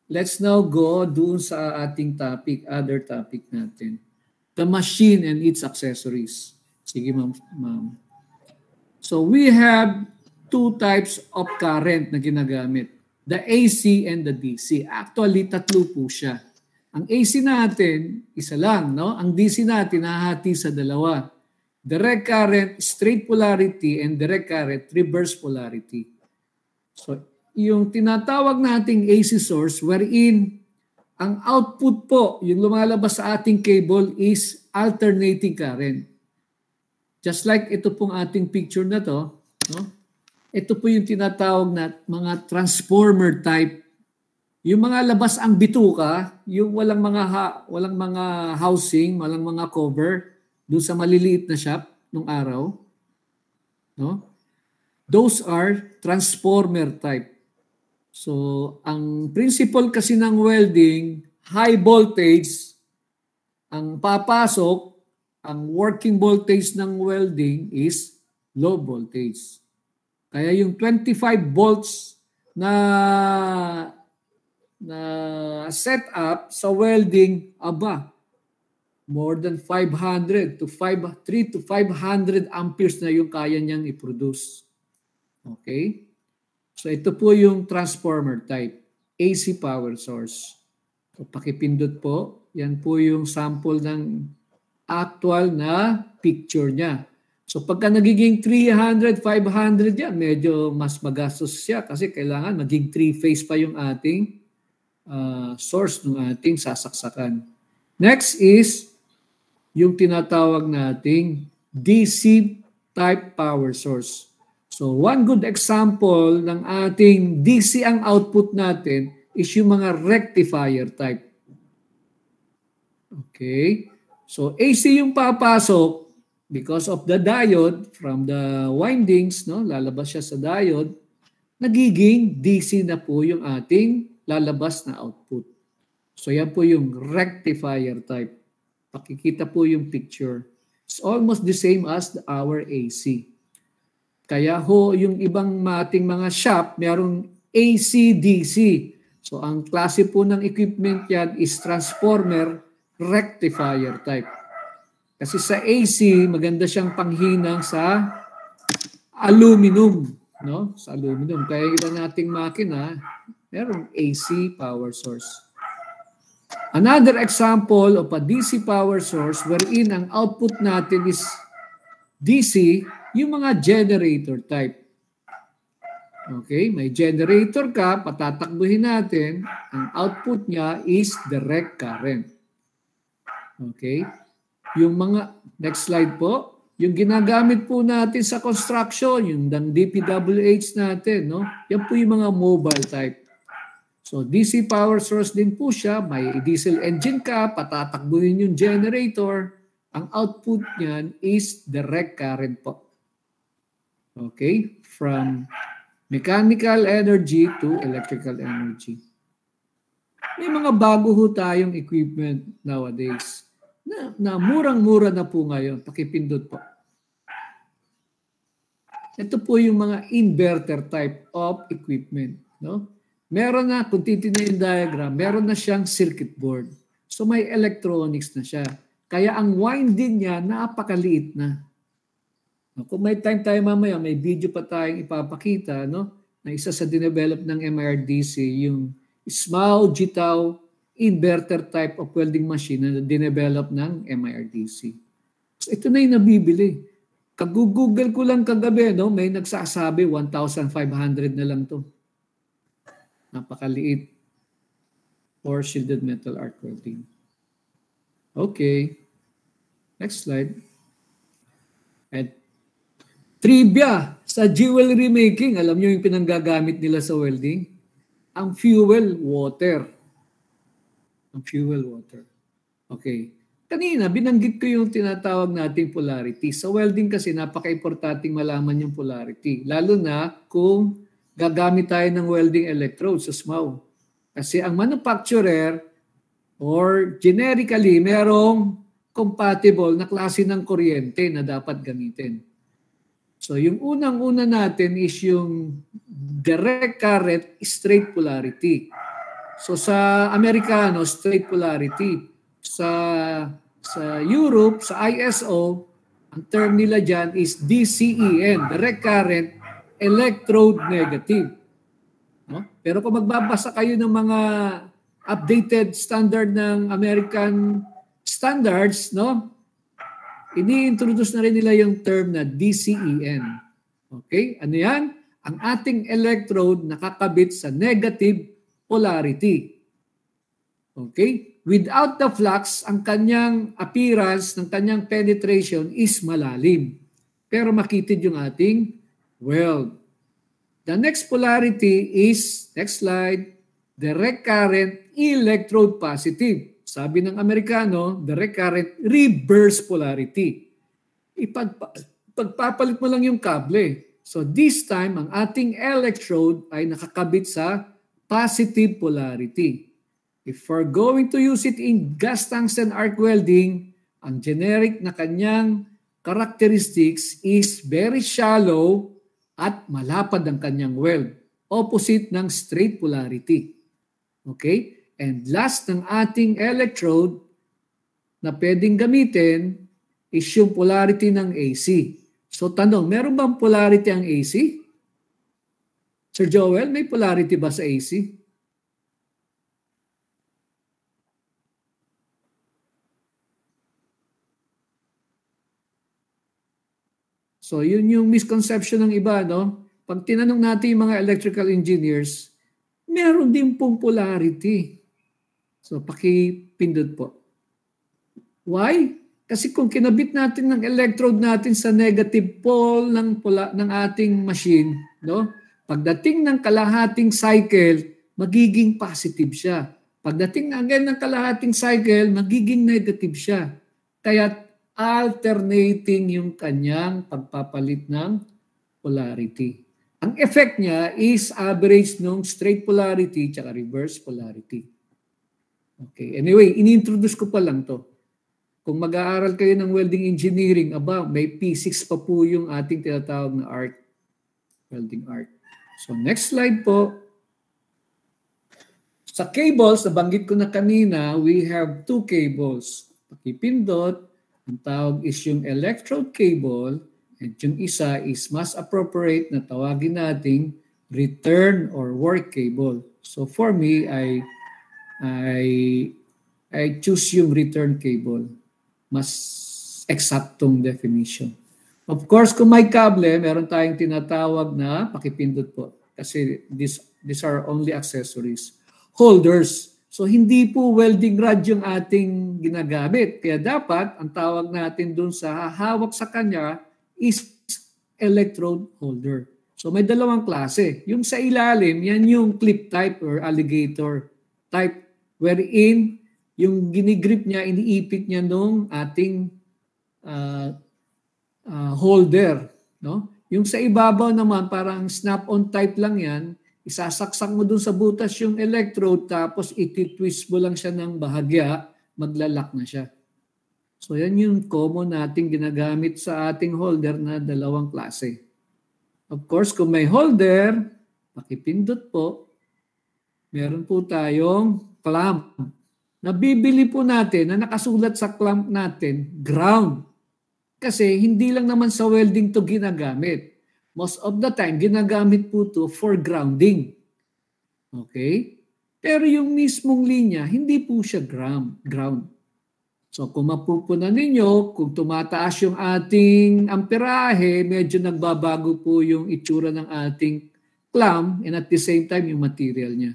Let's now go doon sa ating topic, other topic natin. The machine and its accessories. Sige, ma'am. So, we have two types of current na ginagamit. The AC and the DC. Actually, tatlo po siya. Ang AC natin, isa lang, no? Ang DC natin, nahati sa dalawa. Direct current, straight polarity, and direct current, reverse polarity. So, yung tinatawag nating AC source, wherein ang output po, yung lumalabas sa ating cable is alternating current. Just like ito pong ating picture na to, no? Ito po yung tinatawag na mga transformer type. Yung mga labas ang bituka, yung walang mga housing, walang mga cover doon sa maliliit na shop nung araw, no? Those are transformer type. So, ang principle kasi ng welding, high voltage, ang papasok, ang working voltage ng welding is low voltage. Kaya yung 25 volts na setup sa welding, more than 300 to 500 amperes na yung kaya niyang i-produce. Okay? So ito po yung transformer type, AC power source. So pakipindot po, yan po yung sample ng actual na picture niya. So pagka nagiging 300, 500 yan, medyo mas magastos siya kasi kailangan maging 3-phase pa yung ating source ng ating sasaksakan. Next is yung tinatawag nating DC type power source. So one good example ng ating DC ang output natin is yung mga rectifier type. Okay? So AC yung papasok, because of the diode from the windings, no, lalabas siya sa diode, nagiging DC na po yung ating lalabas na output. So yan po yung rectifier type. Pakikita po yung picture. It's almost the same as our AC. Kaya ho, yung ibang ating mga shop, merong AC-DC. So ang klase po ng equipment yan is transformer rectifier type. Kasi sa AC, maganda siyang panghinang sa aluminum, no? Sa aluminum. Kaya ilan nating makina, merong AC power source. Another example of a DC power source wherein ang output natin is DC, yung mga generator type. Okay, may generator ka, patatakbuhin natin, ang output niya is direct current. Okay, yung mga, next slide po, yung ginagamit po natin sa construction, yung DPWH natin, no? Yan po yung mga mobile type. So DC power source din po siya, may diesel engine ka, patatakbuhin yung generator, ang output niyan is direct current po. Okay, from mechanical energy to electrical energy. May mga bago ho tayong equipment nowadays na murang-mura na po ngayon. Pakipindot po. Ito po yung mga inverter type of equipment. No? Meron na, kung titignan yung diagram, meron na siyang circuit board. So may electronics na siya. Kaya ang winding niya, napakaliit na. Kung may time tayo mamaya, may video pa tayong ipapakita, no? Na isa sa dinevelop ng MRDC, yung small GTAW inverter type of welding machine na dinevelop ng MRDC. So ito na yung nabibili. Kag-google ko lang kagabi, no? May nagsasabi 1,500 na lang to. Napakaliit. For shielded metal arc welding. Okay. Next slide. And trivia sa jewelry making. Alam nyo yung pinanggagamit nila sa welding? Ang fuel water. Ang fuel water. Okay. Kanina, binanggit ko yung tinatawag nating polarity. Sa welding kasi, napaka-importanting malaman yung polarity. Lalo na kung gagamit tayo ng welding electrode sa SMAW. Kasi ang manufacturer or generically, merong compatible na klase ng kuryente na dapat gamitin. So yung unang-una natin is yung direct current straight polarity. So sa Amerikano, straight polarity. Sa Europe, sa ISO, ang term nila dyan is DCEN, direct current electrode negative. No? Pero kung magbabasa kayo ng mga updated standard ng American standards, no? Ini-introduce na rin nila yung term na DCEN. Okay? Ano yan? Ang ating electrode nakakabit sa negative polarity. Okay? Without the flux, ang kanyang appearance, ng kanyang penetration is malalim. Pero makitid yung ating weld. The next polarity is, next slide, direct current electrode positive. Sabi ng Amerikano, direct current reverse polarity. Pagpapalit mo lang yung kable. So this time, ang ating electrode ay nakakabit sa positive polarity. If we're going to use it in gas tungsten arc welding, ang generic na kanyang characteristics is very shallow at malapad ang kanyang weld. Opposite ng straight polarity. Okay? And last ng ating electrode na pwedeng gamitin is yung polarity ng AC. So tanong, meron bang polarity ang AC? Sir Joel, may polarity ba sa AC? So yun yung misconception ng iba, no? Pag tinanong natin yung mga electrical engineers, meron din pong polarity. So, pakipindot po. Why? Kasi kung kinabit natin ng electrode natin sa negative pole ng ating machine, no? Pagdating ng kalahating cycle, magiging positive siya. Pagdating na again ng kalahating cycle, magiging negative siya. Kaya alternating yung kanyang pagpapalit ng polarity. Ang effect niya is average ng straight polarity at reverse polarity. Okay. Anyway, ini-introduce ko pa lang to. Kung mag-aaral kayo ng welding engineering, may P6 pa po yung ating tinatawag na art, welding art. So next slide po. Sa cables, nabanggit ko na kanina, we have two cables. Pakipindot, ang tawag is yung electrode cable, at yung isa is mas appropriate na tawagin nating return or work cable. So for me, I choose yung return cable. Mas eksaktong definition. Of course, kung may kable, meron tayong tinatawag na pakipindot po. Kasi these are only accessories. Holders. So hindi po welding rod yung ating ginagamit. Kaya dapat, ang tawag natin dun sa hahawak sa kanya is electrode holder. So may dalawang klase. Yung sa ilalim, yan yung clip type or alligator type, wherein yung ginigrip niya, iniipit niya nung ating holder. No? Yung sa ibabaw naman, parang snap-on type lang yan, isasaksak mo dun sa butas yung electrode, tapos ititwist mo lang siya ng bahagya, maglalak na siya. So yan yung common nating ginagamit sa ating holder na dalawang klase. Of course, kung may holder, pakipindot po, meron po tayong clamp. Nabibili po natin na nakasulat sa clamp natin, ground. Kasi hindi lang naman sa welding to ginagamit. Most of the time, ginagamit po to for grounding. Okay? Pero yung mismong linya, hindi po siya ground. So kung mapupunan ninyo, kung tumataas yung ating amperahe, medyo nagbabago po yung itsura ng ating clamp and at the same time yung material niya.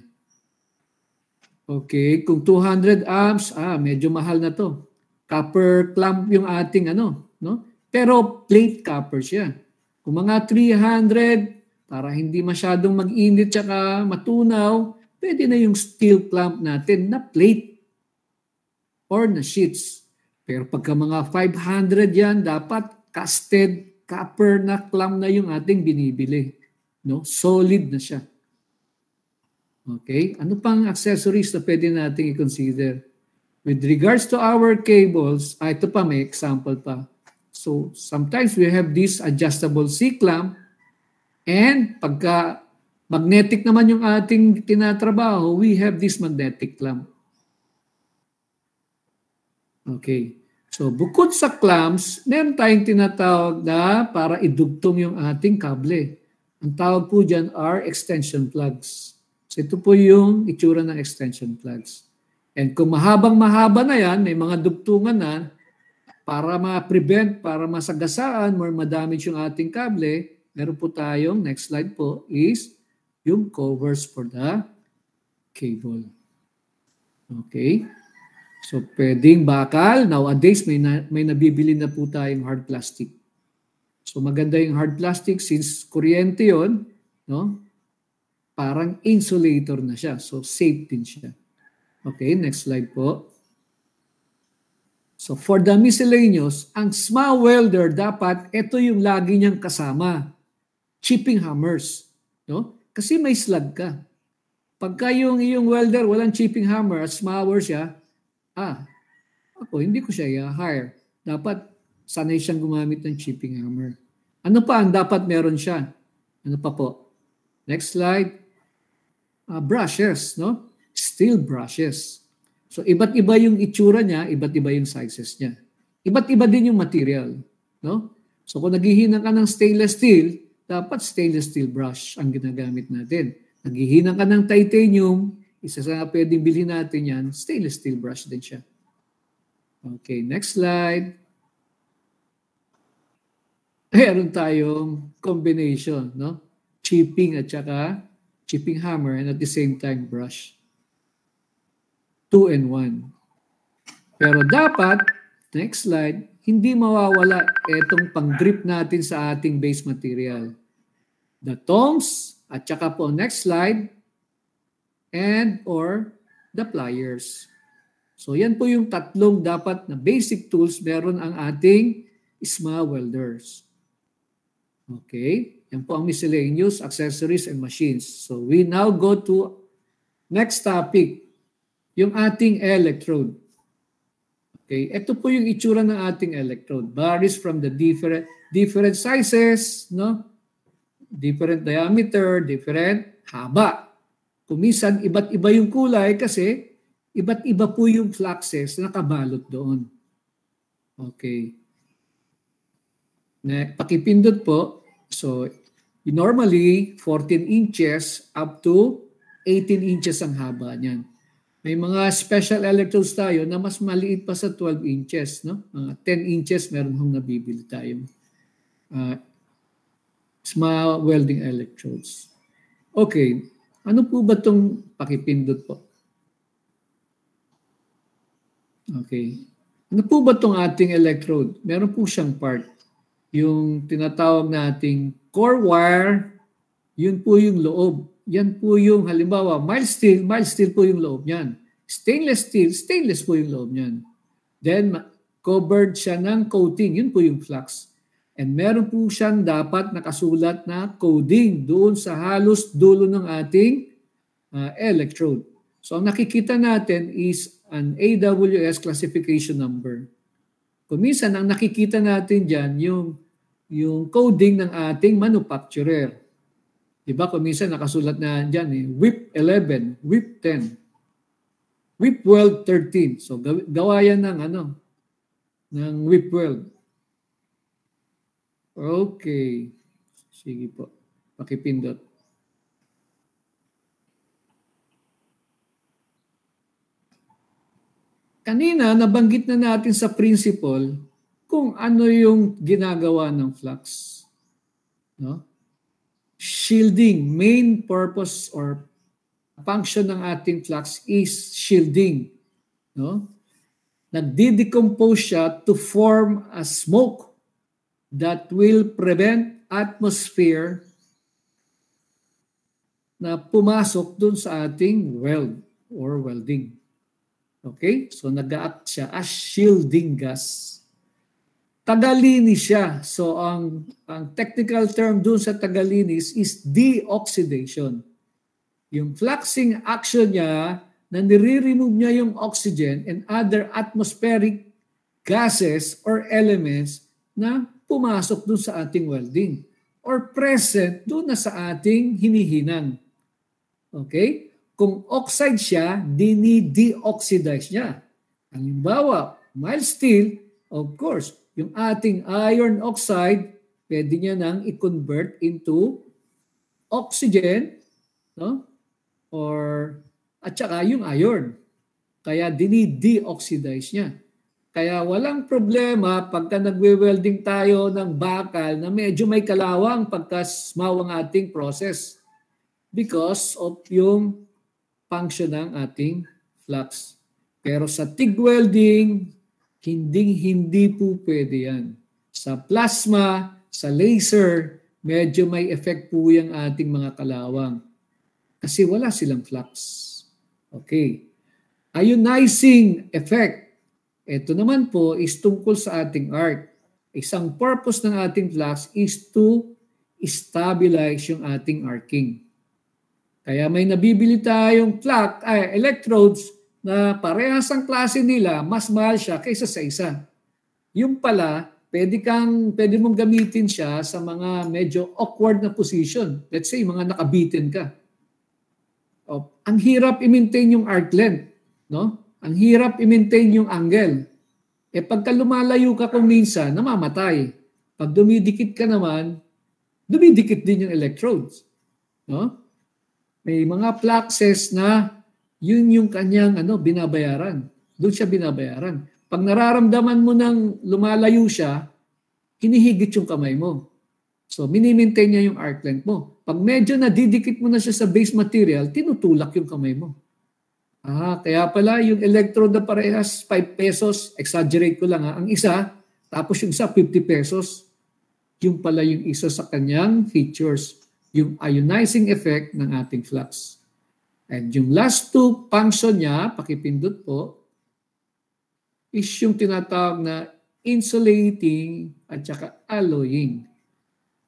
Okay, kung 200 amps, medyo mahal na to. Copper clamp yung ating no? Pero plate copper siya. Kung mga 300, para hindi masyadong mag-init tsaka matunaw, pwede na yung steel clamp natin na plate or na sheets. Pero pagka mga 500 yan, dapat casted copper na clamp na yung ating binibili. No? Solid na siya. Okay? Ano pang accessories na pwede natin i-consider? With regards to our cables, ito pa, may example pa. So, sometimes we have this adjustable C-clamp and pagka magnetic naman yung ating tinatrabaho, we have this magnetic clamp. Okay. So, bukod sa clamps, meron tayong tinatawag na para idugtong yung ating kable. Ang tawag po dyan are extension plugs. So, ito po yung itsura ng extension plugs. And kung mahabang-mahaba na yan, may mga dugtungan na, para ma-prevent, para masagasaan, or ma-damage yung ating kable, meron po tayong, next slide po, is yung covers for the cable. Okay? So, pwedeng bakal. Nowadays, may nabibili na po tayong hard plastic. So, maganda yung hard plastic since kuryente yon, no? Parang insulator na siya. So, safe din siya. Okay, next slide po. So for the miscellaneous, ang small welder dapat ito yung lagi niyang kasama. Chipping hammers. No? Kasi may slug ka. Pagka yung iyong welder walang chipping hammer at smaller siya, ako hindi ko siya i-hire. Dapat sanay siyang gumamit ng chipping hammer. Ano pa ang dapat meron siya? Ano pa po? Next slide. Brushes, no? Steel brushes. So, iba't iba yung itsura niya, iba't iba yung sizes niya. Iba't iba din yung material. No? So, kung naghihinang ka ng stainless steel, dapat stainless steel brush ang ginagamit natin. Naghihinang ka ng titanium, isa sa pwedeng bilhin natin yan, stainless steel brush din siya. Okay, next slide. Meron tayong combination, no? Chipping at saka chipping hammer and at the same time brush. 2-in-1. Pero dapat, next slide, hindi mawawala itong pang-grip natin sa ating base material. The tongs, at saka po next slide, and or the pliers. So yan po yung tatlong dapat na basic tools meron ang ating small welders. Okay, yan po ang miscellaneous accessories and machines. So we now go to next topic. Yung ating electrode. Okay, ito po yung itsura ng ating electrode. Varies from the different sizes, no? Different diameter, different haba. Kumisan, iba't iba yung kulay kasi iba't iba po yung fluxes na nakabalot doon. Okay. Pakipindot po. So, normally, 14 inches up to 18 inches ang haba niyan. May mga special electrodes tayo na mas maliit pa sa 12 inches. No? 10 inches, meron hong nabibili tayo. Small welding electrodes. Okay. Ano po ba itong pakipindot po? Okay. Ano po ba itong ating electrode? Meron po siyang part. Yung tinatawag nating core wire, yun po yung loob. Yan po yung halimbawa, mild steel po yung loob niyan. Stainless steel, stainless po yung loob niyan. Then, covered siya ng coating. Yun po yung flux. And meron po siyang dapat nakasulat na coding doon sa halos dulo ng ating electrode. So, ang nakikita natin is an AWS classification number. Kuminsan, ang nakikita natin dyan, yung coding ng ating manufacturer. Diba? Kuminsan, nakasulat na dyan, WIP 11, WIP 10, WIP weld 13. So, gawa yan ng WIP weld. Okay. Sige po. Pakipindot. Kanina, nabanggit na natin sa principle kung ano yung ginagawa ng flux. No? Shielding, main purpose or function ng ating flux is shielding. No? Nagdi-decompose siya to form a smoke that will prevent atmosphere na pumasok dun sa ating weld or welding. Okay? So nag-a-act siya as shielding gas. Tagalinis siya. So ang technical term dun sa tagalinis is deoxidation. Yung fluxing action niya na nire-remove niya yung oxygen and other atmospheric gases or elements na pumasok dun sa ating welding or present dun na sa ating hinihinan. Okay? Kung oxide siya, dini-deoxidize niya. Halimbawa, mild steel, of course, yung ating iron oxide, pwede niya nang i-convert into oxygen, no? Or, at saka yung iron. Kaya dini-deoxidize niya. Kaya walang problema pagka nagwe-welding tayo ng bakal na medyo may kalawang pagka-small ang ating process because of yung function ng ating flux. Pero sa TIG welding, hindi po pwede yan. Sa plasma, sa laser, medyo may effect po yung ating mga kalawang. Kasi wala silang flux. Okay. Ionizing effect. Ito naman po is tungkol sa ating arc. Isang purpose ng ating flux is to stabilize yung ating arcing. Kaya may nabibili tayong electrodes na parehas ang klase nila, mas mahal siya kaysa sa isa. Yung pala, pwede mong gamitin siya sa mga medyo awkward na position. Let's say, mga nakabitin ka. Ang hirap i-maintain yung arc length. No? Ang hirap i-maintain yung angle. Pagka lumalayo ka kung minsan, namamatay. Pag dumidikit ka naman, dumidikit din yung electrodes. No? May mga fluxes na yun yung kanyang binabayaran. Doon siya binabayaran. Pag nararamdaman mo nang lumalayo siya, hinihigit yung kamay mo. So, minimaintain niya yung arc length mo. Pag medyo nadidikit mo na siya sa base material, tinutulak yung kamay mo. Kaya pala yung electrode na parehas, 5 pesos, exaggerate ko lang ang isa, tapos yung isa, 50 pesos. Yung pala yung isa sa kanyang features, yung ionizing effect ng ating flux. And yung last two function niya, pakipindot po, is yung tinatawag na insulating at saka alloying.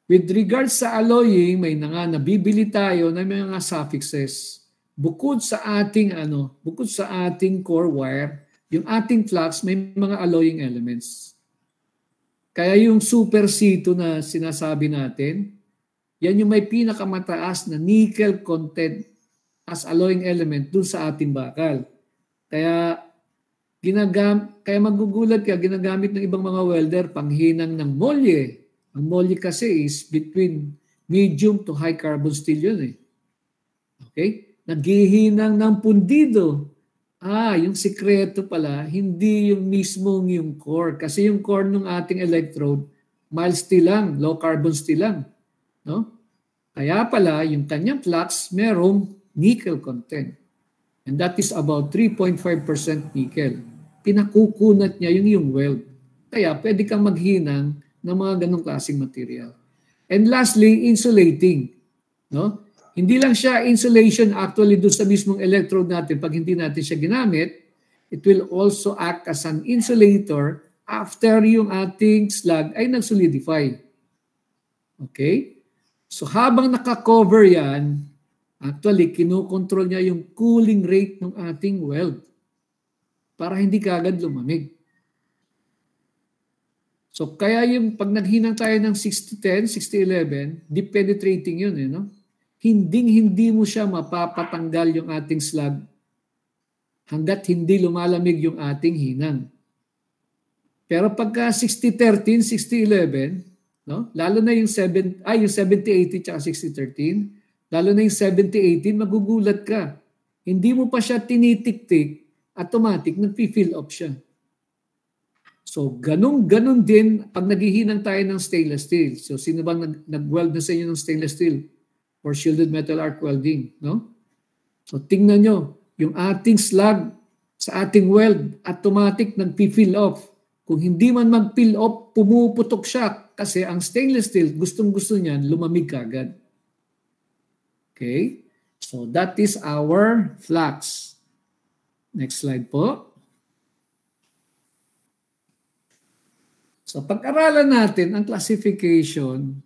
With regards sa alloying, may nabibili tayo na mga suffixes. Bukod sa ating core wire, yung ating flux may mga alloying elements. Kaya yung super C2 na sinasabi natin, yan yung may pinakamataas na nickel content as alloying element dun sa ating bakal. Kaya magugulat ka, ginagamit ng ibang mga welder panghinang ng molye. Ang molye kasi is between medium to high carbon steel yun eh. Okay? Naghihinang ng pundido. Yung sikreto pala, hindi yung mismong yung core. Kasi yung core ng ating electrode, mild steel lang, low carbon steel lang. No? Kaya pala, yung kanyang flux, merong nickel content. And that is about 3.5% nickel. Pinakukunat niya yung weld. Kaya pwede kang maghinang ng mga ganong klaseng material. And lastly, insulating. No? Hindi lang siya insulation actually doon sa mismong electrode natin. Pag hindi natin siya ginamit, it will also act as an insulator after yung ating slag ay nag-solidify. Okay? So habang naka-cover yan, actually kinokontrol niya yung cooling rate ng ating weld para hindi kagad lumamig. So kaya yung pag naghinang tayo ng 6-10, 6-11, deep penetrating yun no? Hindi mo siya mapapatanggal yung ating slag hanggat hindi lumalamig yung ating hinang. Pero pagka 60-13, 60-11, no? Lalo na yung 70-80 tsaka 60-13, lalo na yung 70-18, magugulat ka. Hindi mo pa siya tinitik-tik, automatic, nag-fill up siya. So, ganun din pag naghihinang tayo ng stainless steel. So, sino bang nag-weld na sa inyo ng stainless steel? Or shielded metal arc welding, no? So tingnan nyo, yung ating slag sa ating weld, automatic nag-fill off. Kung hindi man mag-fill off, pumuputok siya kasi ang stainless steel, gustong-gusto niyan, lumamig kagad. Okay? So that is our flux. Next slide po. So pag-aralan natin ang classification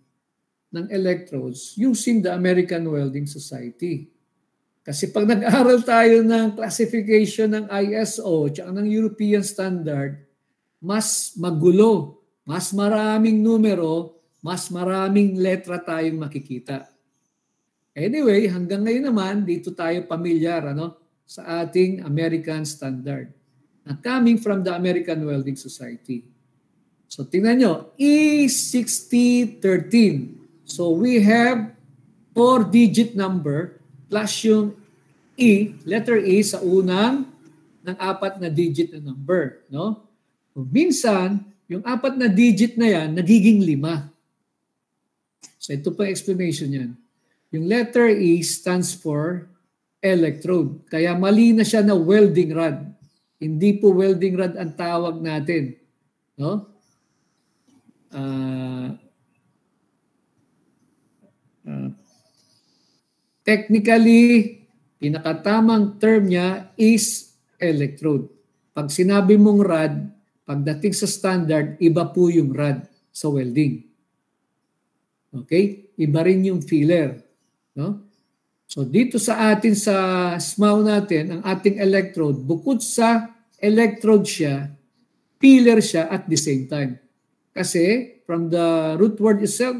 ng electrodes using the American Welding Society. Kasi pag nag-aaral tayo ng classification ng ISO at ng European Standard, mas magulo, mas maraming numero, mas maraming letra tayong makikita. Anyway, hanggang ngayon naman, dito tayo pamilyar sa ating American Standard na coming from the American Welding Society. So tingnan nyo, E6013. So we have 4-digit number plus yung E, letter E sa unang ng 4 na digit na number. No? So minsan, yung 4 na digit na yan, nagiging 5. So ito pa explanation yan. Yung letter E stands for electrode. Kaya mali na siya na welding rod. Hindi po welding rod ang tawag natin. No? Technically, pinakatamang term niya is electrode. Pag sinabi mong rod, pagdating sa standard, iba po yung rod sa welding. Okay? Iba rin yung filler. No? So dito sa atin sa SMAW natin, ang ating electrode, bukod sa electrode siya, filler siya at the same time. Kasi from the root word itself,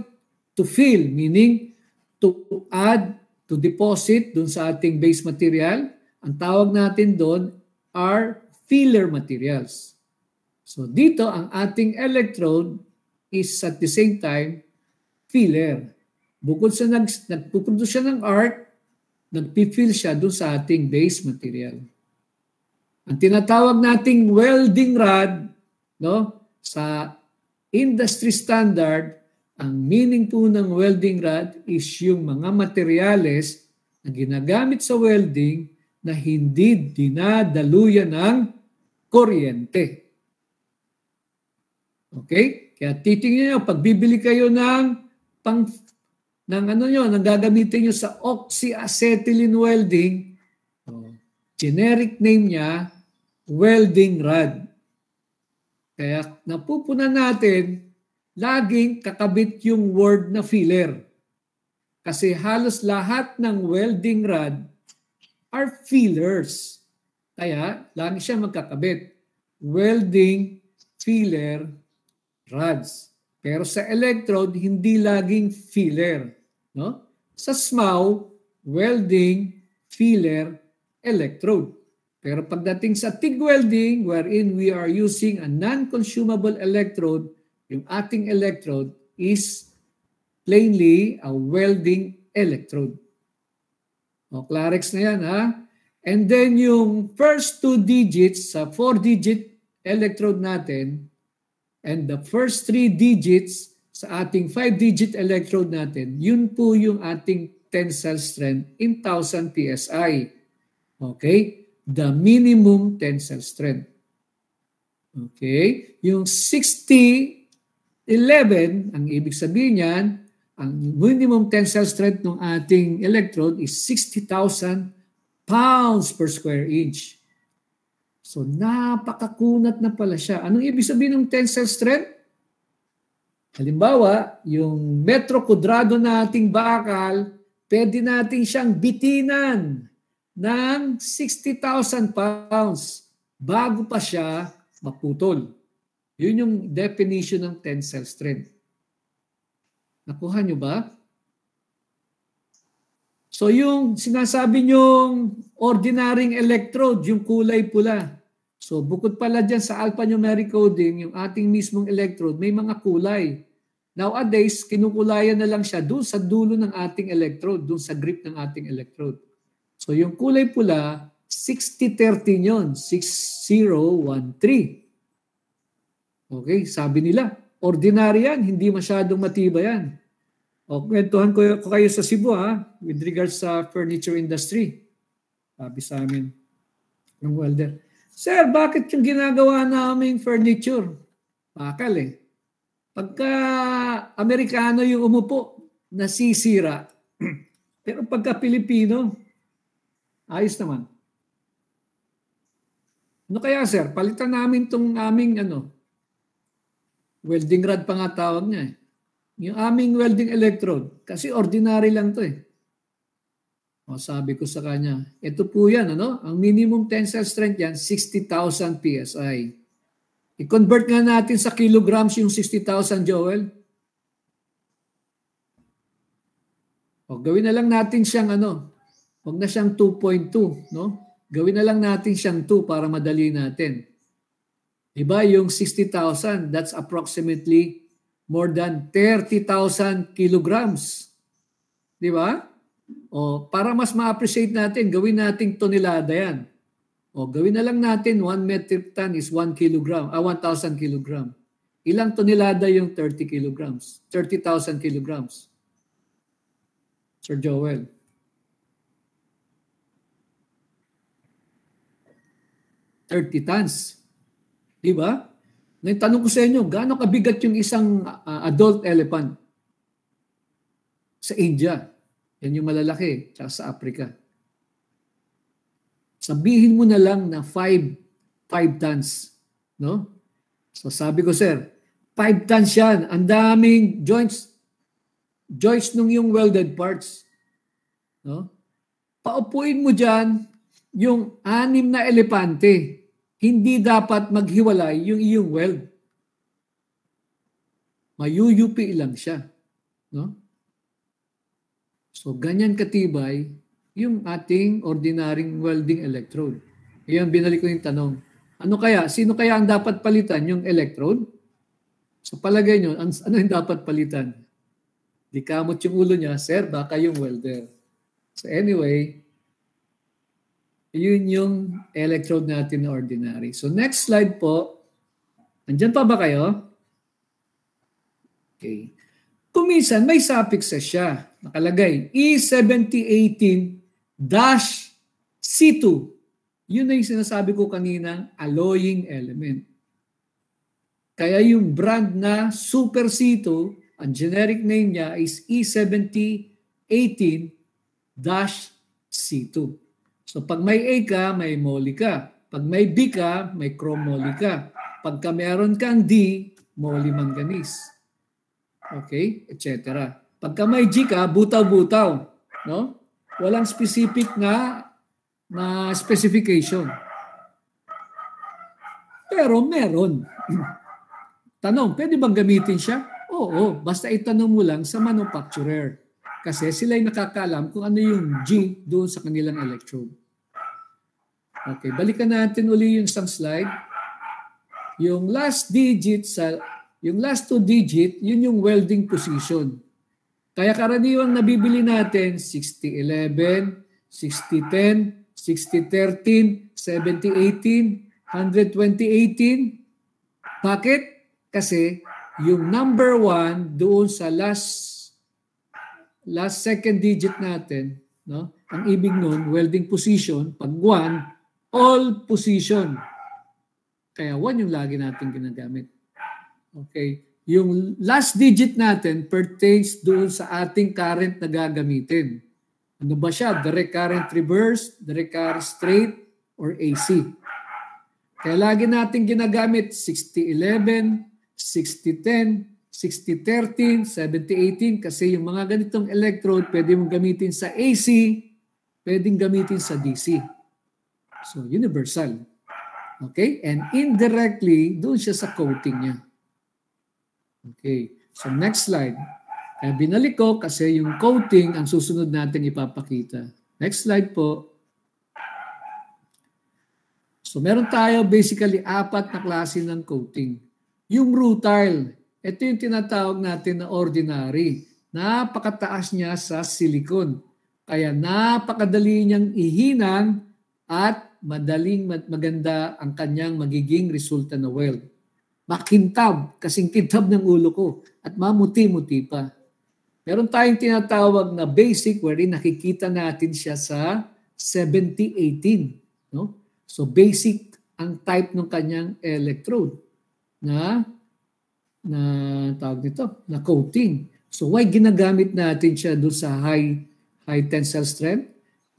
to fill, meaning to add, to deposit dun sa ating base material, ang tawag natin doon are filler materials. So dito, ang ating electrode is at the same time filler. Bukod sa nagpuproduce siya ng arc, nagpifill siya dun sa ating base material. Ang tinatawag nating welding rod, sa industry standard, ang meaning po ng welding rod is yung mga materyales na ginagamit sa welding na hindi dinadaluyan ng kuryente. Okay? Kaya titingnan nyo, pag bibili kayo ng gagamitin nyo sa oxyacetylene welding, generic name niya, welding rod. Kaya napupunan natin, laging kakabit yung word na filler. Kasi halos lahat ng welding rod are fillers. Kaya lagi siya magkakabit. welding filler rods. Pero sa electrode, hindi laging filler. No? Sa SMAW, welding filler electrode. Pero pagdating sa TIG welding, wherein we are using a non-consumable electrode, yung ating electrode is plainly a welding electrode. O, Clarex na yan, ha? And then yung first 2 digits sa 4-digit electrode natin and the first 3 digits sa ating 5-digit electrode natin, yun po yung ating tensile strength in 1000 PSI. Okay? The minimum tensile strength. Okay? Yung 60-11, ang ibig sabihin yan, ang minimum tensile strength ng ating electrode is 60,000 pounds per square inch. So, napakakunat na pala siya. Anong ibig sabihin ng tensile strength? Halimbawa, yung metro kudrado nating bakal, pwede natin siyang bitinan ng 60,000 pounds bago pa siya maputol. Yun yung definition ng tensile strength. Nakuha nyo ba? So yung sinasabi nyong ordinaryong electrode, yung kulay pula. So bukod pala dyan sa alphanumeric coding, yung ating mismong electrode, may mga kulay. Nowadays, kinukulayan na lang siya doon sa dulo ng ating electrode, doon sa grip ng ating electrode. So yung kulay pula, 60-30 yun, 6013. Okay, sabi nila, ordinary yan, hindi masyadong matibay yan. O, kwentuhan ko kayo sa Cebu with regards sa furniture industry. Sabi sa amin ng welder, Sir, bakit yung ginagawa naming furniture? Bakal eh. Pagka Amerikano yung umupo, nasisira. Pero pagka Pilipino, ayos naman. Ano kaya sir? Palitan namin itong aming welding rod pa nga tawag niya eh. Yung aming welding electrode. Kasi ordinary lang to eh. O, sabi ko sa kanya, ito po yan, ang minimum tensile strength yan, 60,000 PSI. I-convert nga natin sa kilograms yung 60,000, Joel. O, gawin na lang natin siyang huwag na siyang 2.2, no? Gawin na lang natin siyang 2 para madali natin. Diba yung 60,000, that's approximately more than 30,000 kilograms. Diba? O, para mas ma-appreciate natin, gawin nating tonelada yan. O, gawin na lang natin 1 metric ton is 1 kilogram, 1,000 kilogram. Ilang tonelada yung 30 kilograms? 30,000 kilograms. Sir Joel. 30 tons. Diba? Ngayon, tanong ko sa inyo, gaano kabigat yung isang adult elephant? Sa India. Yan yung malalaki. Tsaka sa Africa. Sabihin mo na lang na 5 tons. No? So sabi ko, sir, 5 tons yan. Ang daming joints nung yung welded parts. No? Paupuin mo dyan yung 6 na elepante. Hindi dapat maghiwalay yung iyong weld. Mayuyupi lang siya. No? So, ganyan katibay yung ating ordinaryong welding electrode. Ngayon, binalik ko yung tanong. Sino kaya ang dapat palitan? Yung electrode? So, palagay nyo, ano yung dapat palitan? Di kamot yung ulo niya, sir, baka yung welder. So, anyway, yun yung electrode natin na ordinary. So next slide po. Andyan pa ba kayo? Okay. Kuminsan may suffixes siya. Nakalagay E7018-C2. Yun na yung sinasabi ko kanina, alloying element. Kaya yung brand na Super C2, ang generic name niya is E7018-C2. So pag may A ka, may moly ka. Pag may B ka, may chromoly ka. Pagka meron kang D, moly manganese. Okay? Etc. Pagka may G ka, butaw-butaw. No? Walang specific na specification. Pero meron. Tanong, pwede bang gamitin siya? Oo, basta itanong mo lang sa manufacturer. Kasi sila ay nakakaalam kung ano yung G doon sa kanilang electrode. Okay, balikan natin uli yung isang slide. Yung last two digit, yun yung welding position. Kaya karaniwang nabibili natin 6011, 6010, 6013, 7018, 12018. Bakit? Kasi yung number 1 doon sa last second digit natin, no? Ang ibig nun, welding position, pag 1, all position. Kaya 1 yung lagi natin ginagamit. Okay. Yung last digit natin pertains doon sa ating current na gagamitin. Ano ba siya? Direct current reverse, direct current straight, or AC. Kaya lagi natin ginagamit 6011, 6010, 6013, 7018 kasi yung mga ganitong electrode pwede mong gamitin sa AC, pwedeng gamitin sa DC. So, universal. Okay? And indirectly, doon siya sa coating niya. Okay. So, next slide. Kaya binalik ko kasi yung coating ang susunod natin ipapakita. Next slide po. So, meron tayo basically 4 na klase ng coating. Yung rutile, ito yung tinatawag natin na ordinary. Napakataas niya sa silicone. Kaya napakadali niyang ihinan at maganda ang kanyang magiging resulta na weld. Makintab, kasing kintab ng ulo ko at mamuti-muti pa. Meron tayong tinatawag na basic wherein nakikita natin siya sa 7018. No? So basic ang type ng kanyang electrode na tawag nito, na coating. So why ginagamit natin siya doon sa high tensile strength?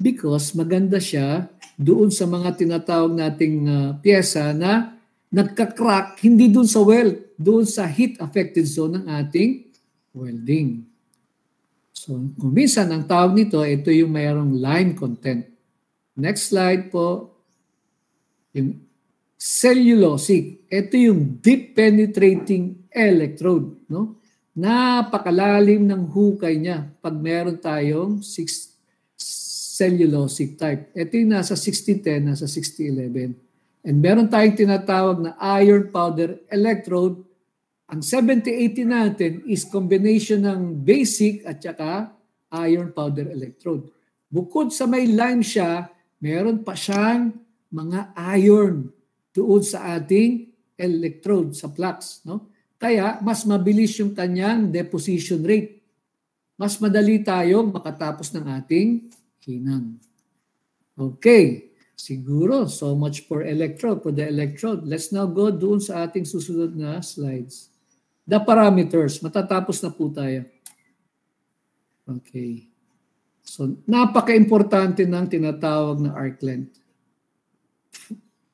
Because maganda siya doon sa mga tinatawag nating pyesa na nagka-crack, hindi doon sa weld, doon sa heat-affected zone ng ating welding. So, kung minsan, ang tawag nito, ito yung mayroong lime content. Next slide po. Yung cellulosic. Ito yung deep penetrating electrode. No? Napakalalim ng hukay niya pag meron tayong cellulosic type. Ito yung nasa 6010, nasa 6011. And meron tayong tinatawag na iron powder electrode. Ang 7080 natin is combination ng basic at saka iron powder electrode. Bukod sa may lime siya, meron pa siyang mga iron doon sa ating electrode, sa flux. No? Kaya mas mabilis yung kanyang deposition rate. Mas madali tayong makatapos ng ating hinang. Okay. Siguro, so much for the electrode. Let's now go doon sa ating susunod na slides. The parameters. Matatapos na po tayo. Okay. So, napaka-importante ng tinatawag na arc length.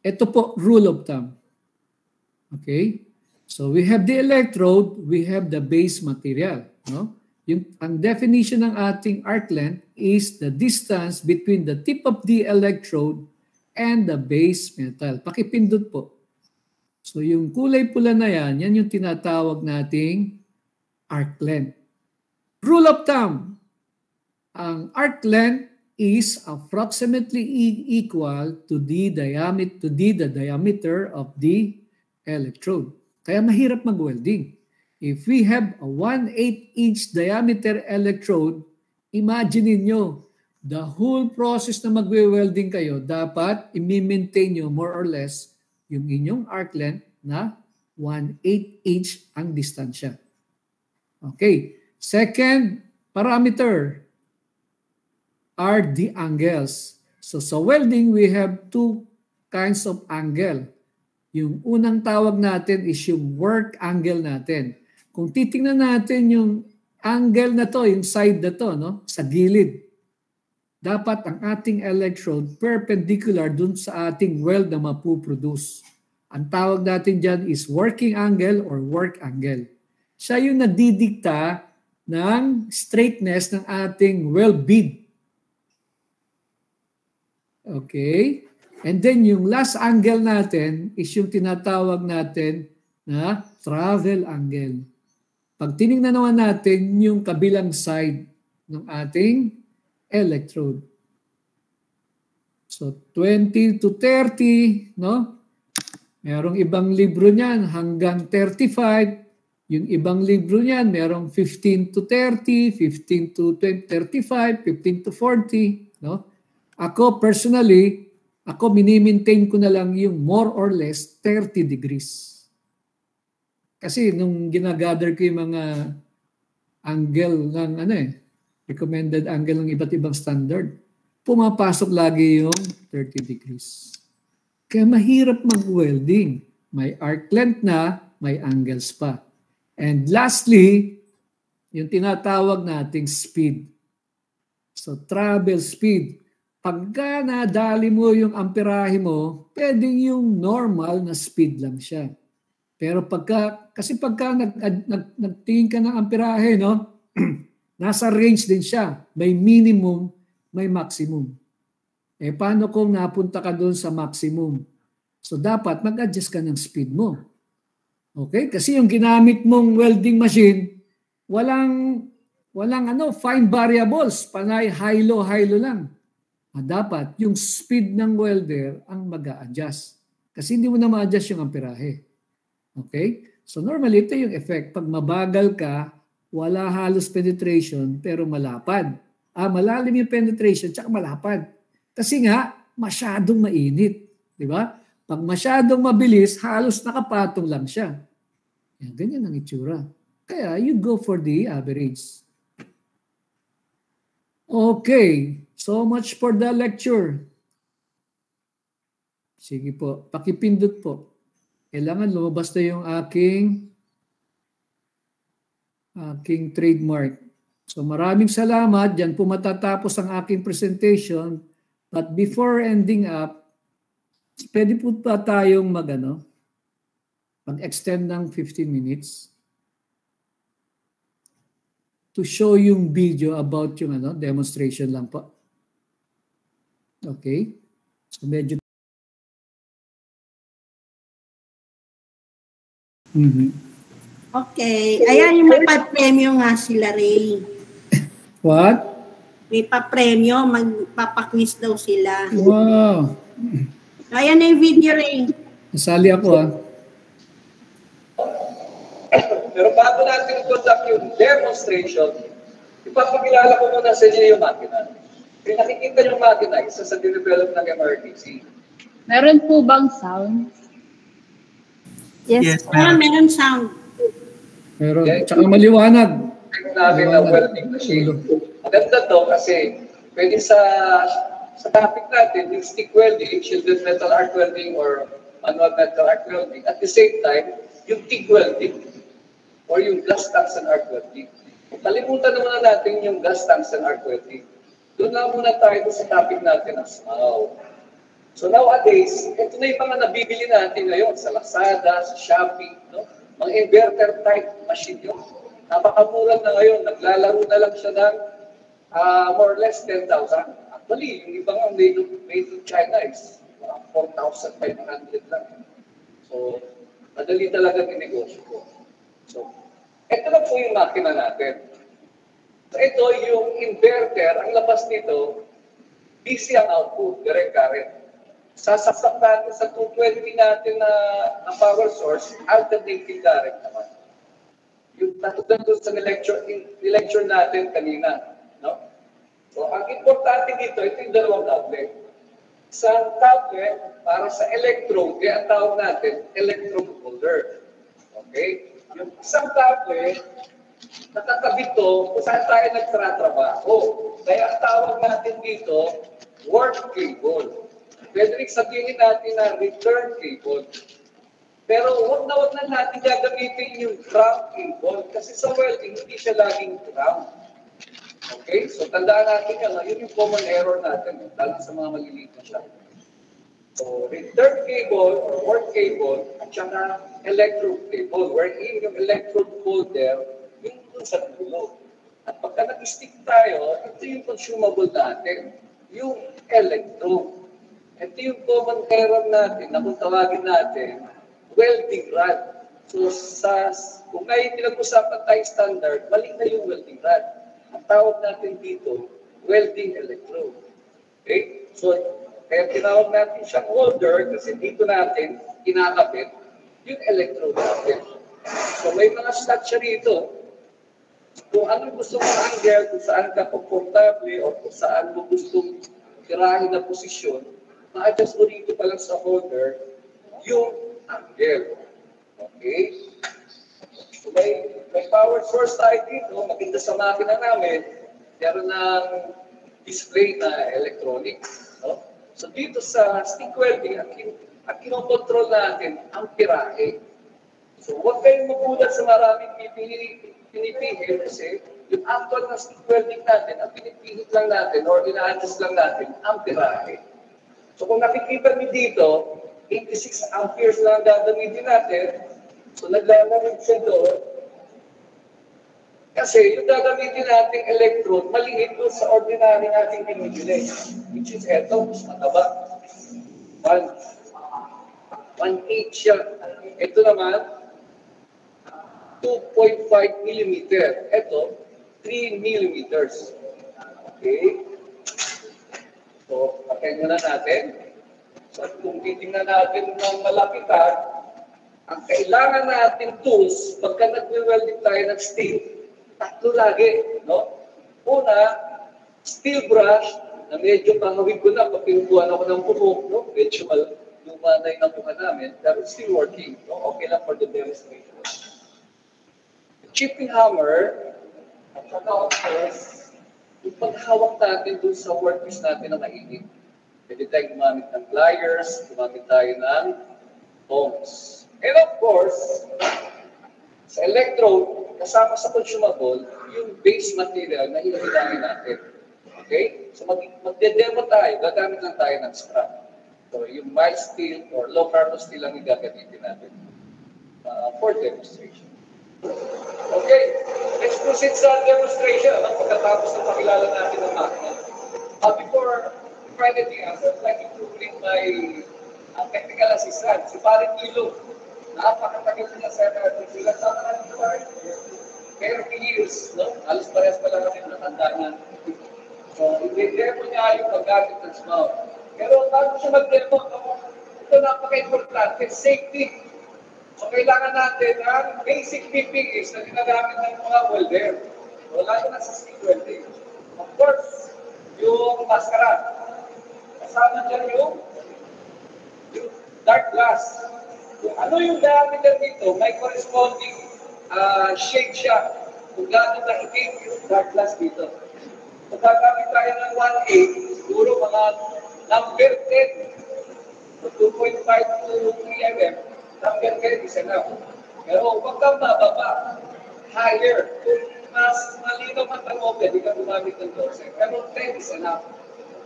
Ito po, rule of thumb. Okay? So, we have the electrode, we have the base material. No? Ang definition ng ating arc length is the distance between the tip of the electrode and the base metal. Pakipindot po. So yung kulay pula na yan yung tinatawag nating arc length. Rule of thumb, ang arc length is approximately equal to the diameter of the electrode. Kaya mahirap mag-welding. If we have a 1/8 inch diameter electrode, imagine niyo, the whole process na magwe-welding kayo, dapat i-maintain nyo more or less yung inyong arc length na 1/8 inch ang distansya. Okay. Second parameter are the angles. So sa welding, we have 2 kinds of angle. Yung unang tawag natin is yung work angle natin. Kung titingnan natin yung angle na to, yung side na to, no, sa gilid, dapat ang ating electrode perpendicular dun sa ating weld na mapuproduce. Ang tawag natin dyan is working angle or work angle. Siya yung nagdidikta ng straightness ng ating weld bead. Okay? And then yung last angle natin is yung tinatawag natin na travel angle. Pag tinignan naman natin yung kabilang side ng ating electrode. So 20 to 30, no? Merong ibang libro niyan hanggang 35. Yung ibang libro niyan, merong 15 to 30, 15 to 20, 35, 15 to 40. No? Ako personally, mini-maintain ko na lang yung more or less 30 degrees. Kasi nung ginagather ko yung mga angle ng recommended angle ng iba't ibang standard, pumapasok lagi yung 30 degrees. Kaya mahirap mag-welding. May arc length na, may angles pa. And lastly, yung tinatawag nating speed. So travel speed. Pagka nadali mo yung amperahe mo, pwedeng yung normal na speed lang siya. Pero pagka nagtingin ka ng amperahe, no? Nasa range din siya. May minimum, may maximum. Paano kung napunta ka doon sa maximum? So dapat mag-adjust ka ng speed mo. Okay? Kasi yung ginamit mong welding machine, walang fine variables, panay high-low lang. Dapat yung speed ng welder ang mag-a-adjust. Kasi hindi mo na ma-adjust yung amperahe. Okay? So normally, ito yung effect. Pag mabagal ka, wala halos penetration, pero malapad. Malalim yung penetration, tsaka malapad. Kasi nga, masyadong mainit. Di ba? Pag masyadong mabilis, halos nakapatong lang siya. Yan, ganyan ang itsura. Kaya you go for the average. Okay. So much for the lecture. Sige po. Pakipindot po. Kailangan lumabas na yung aking trademark. So maraming salamat. Diyan po matatapos ang aking presentation. But before ending up, pwede po pa tayong mag-extend ng 15 minutes to show yung video about yung demonstration lang po. Okay? So medyo Okay. Ayan, yung may pa-premyo nga sila, Ray. What? May pa-premyo, magpapaquiz daw sila. Wow. Ayan na yung video, Ray. Nasali ako Pero bago natin conduct yung demonstration, ipapakilala ko muna sa inyo yung makina. Kung nakikita yung makina, isa sa dinevelop ng MRTC. Meron po bang sound? Yes, Meron sound. Meron. Tsaka maliwanag. Namin ang welding machine. Maganda to kasi pwede sa topic natin, yung stick welding, shielded metal arc welding or manual metal arc welding. At the same time, yung TIG welding or yung gas tungsten arc welding. Kalimutan naman natin yung gas tungsten arc welding. Doon na muna tayo sa topic natin as now. So nowadays, ito na yung mga nabibili natin ngayon sa Lazada, sa Shopee, no? Mga inverter type machine yun. Napakamura na ngayon, naglalaro na lang siya ng more or less 10,000. Actually, yung ibang ang made in China is 4,500 lang. So, madali talaga yung negosyo ko. So, ito na po yung makina natin. So, ito yung inverter, ang labas nito, DC ang output, direct current. Sasaksak natin sa 220 natin na power source, alternating current naman. Yung natutun doon sa lecture natin kanina. No? So, ang importante dito, ito yung dalawang tablet. Isang tablet para sa electrode, kaya ang tawag natin, electrode holder. Okay? Yung isang tablet, nakakabit to kung saan tayo nagtratrabaho. Kaya ang tawag natin dito, work cable. Pwede rin sabihin natin na return cable. Pero huwag na natin gagamitin yung ground cable kasi sa welding, hindi siya laging ground. Okay? So tandaan natin yun yung common error natin, lalo sa mga maliliit na siya. So return cable or work cable at saka electrode cable, wherein yung electrode holder, yung dun sa dulo. At pagka nag-stick tayo, ito yung consumable natin, yung electrode. Ito yung common error natin, na kung tawagin natin, welding rod. So, kung ngayon pinag-usapan tayo standard, mali na yung welding rod. Ang tawag natin dito, welding electrode. Okay? So, kaya tinawag natin siyang holder kasi dito natin kinakabit yung electrode natin. So, may mga slot siya rito. Kung ano gusto mong angle, kung saan ka komportable o kung saan mo gustong tirahin na posisyon, ma-adjust mo rito pa lang sa holder yung angle. Okay? So may power source tayo dito, maganda sa makina namin, meron ng display na electronic. No? So dito sa stick welding, ang kinokontrol natin ang tirahe. So huwag kayong magulat sa maraming pinipihit kasi yung actual na stick welding natin, ang pinipihit lang natin or ina-adjust lang natin ang tirahe. So kung nakikita niyo dito, 86 amperes lang gagamitin natin. So naglalagay siya doon. Kasi yung gagamitin nating electrode, maliit doon sa ordinary nating pinibili. Which is eto, mas mataba. 1/8 siya. Ito naman, 2.5 millimeter. Ito, 3 millimeters. Okay? So, patayin muna natin. So, kung titingnan natin ng malapitan, ang kailangan natin tools, pagka nag-welding tayo ng steel, tatlo lagi. No? Una, steel brush, na medyo pangawin ko na, pag pinukuhan ako ng pumok, no? Medyo lumanay na pumok namin, pero still working. No? Okay lang for the demonstration. Chipping hammer, at saka of course, yung paghawak natin dun sa workpiece natin na mainit. Pwede tayo gumamit ng pliers, gumamit tayo ng tongs. And of course, sa electrode, kasama sa consumable, yung base material na hinahilahin natin. Okay? So magde-demo tayo, gagamit lang tayo ng scrap. So yung mild steel or low carbon steel lang yung gagamitin natin for demonstration. Okay, let's proceed sa demonstration. Pagkatapos na pakilala natin ang makina. Before anything else, I'd like to bring my technical assistant, si Paring Ilo. Napakatagal na sa sila sa natin sa Paring. 30 years, no? Alas parehas pa lang natin natanda niya. So, i-demo niya yung paggamit ng smoke. Pero bago siya mag-demo, ito napaka-importante, safety. So, kailangan natin ang basic PPEs na ginagamit ng mga welder. So, lalo na sa stick welding. Of course, yung maskara. Kasama dyan yung dark glass. Kung ano yung diameter dito, may corresponding shade siya. Kung gano'n nakikita yung dark glass dito. So, gagamit tayo ng 1/8, siguro mga number 10. So, 2.5 to 3 mm. Number 10 is enough. Pero huwag kang mababa. Higher. Kung mas malinaw ang tanong, pwede ka gumamit ng 12. Pero 10 is enough.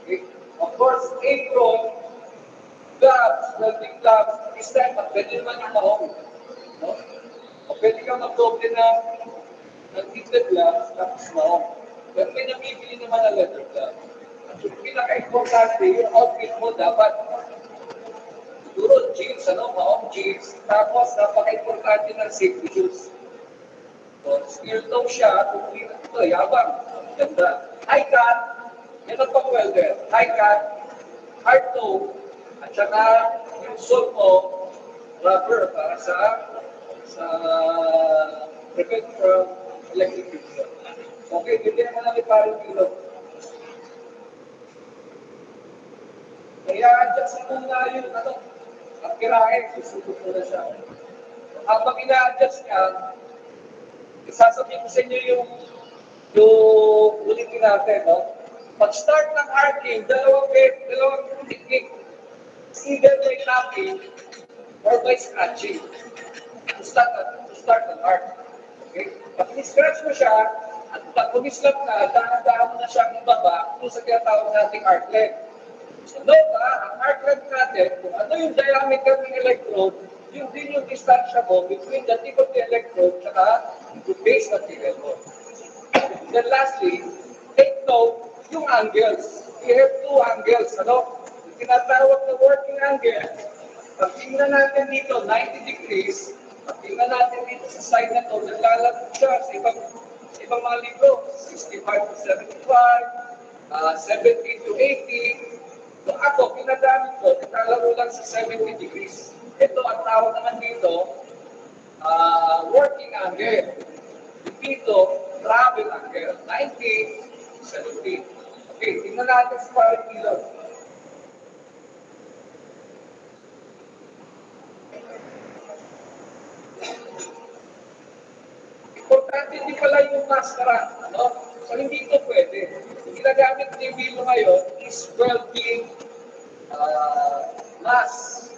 Okay? Of course, apron, gloves, welding gloves, this time, pwede naman yung mahong. No? O pwede ka magdoble ng tinted gloves, tapos mahong. Pero may nabibili naman na leather gloves. At yung pinaka-importante, yung outfit mo dapat siguro jeans, mahong jeans. Tapos, napaka-importante ng safety shoes. So, steel toe siya, kung hindi na ito, yabang. Ganda. High cut, yan ang pang-welder. High cut, hard toe, at saka yung sole mo, rubber para sa prevent from electrocution. Okay, bigyan mo namin parang kilo. Kaya adjust mo na yung ang kirahin, susubok mo na siya. Habang ina-adjust niya, isasabihin ko sa inyo yung ulitin natin, no? Pag-start ng arcing, dalawang technique. Either by tapping or by scratching. To start an arc. Okay? Pag i-scratch mo siya, at pag kumislap na, dahan-dahan mo na siyang ibaba kung sa tinatawag nating arclet. So note ang arclet natin, kung ano yung diameter ng electrode, yung din yung distansya mo between the tip of the electrode at the base material mo. Then lastly, take note yung angles. We have two angles, tinatawag na working angle. Pag tingnan natin dito, 90 degrees. Pag tingnan natin dito sa side na to, naglalaro siya sa ibang mga libro. 65 to 75, 70 to 80. So ako, pinagamit ko, naglalaro lang sa 70 degrees. Ito, ang tawag naman dito, working angle. Dito, travel angle. 90, 70. Okay, tingnan natin sa parang kilo. Importante din pala yung maskara, no? So hindi ito pwede. Yung ginagamit ni Vilo ngayon is welding mask.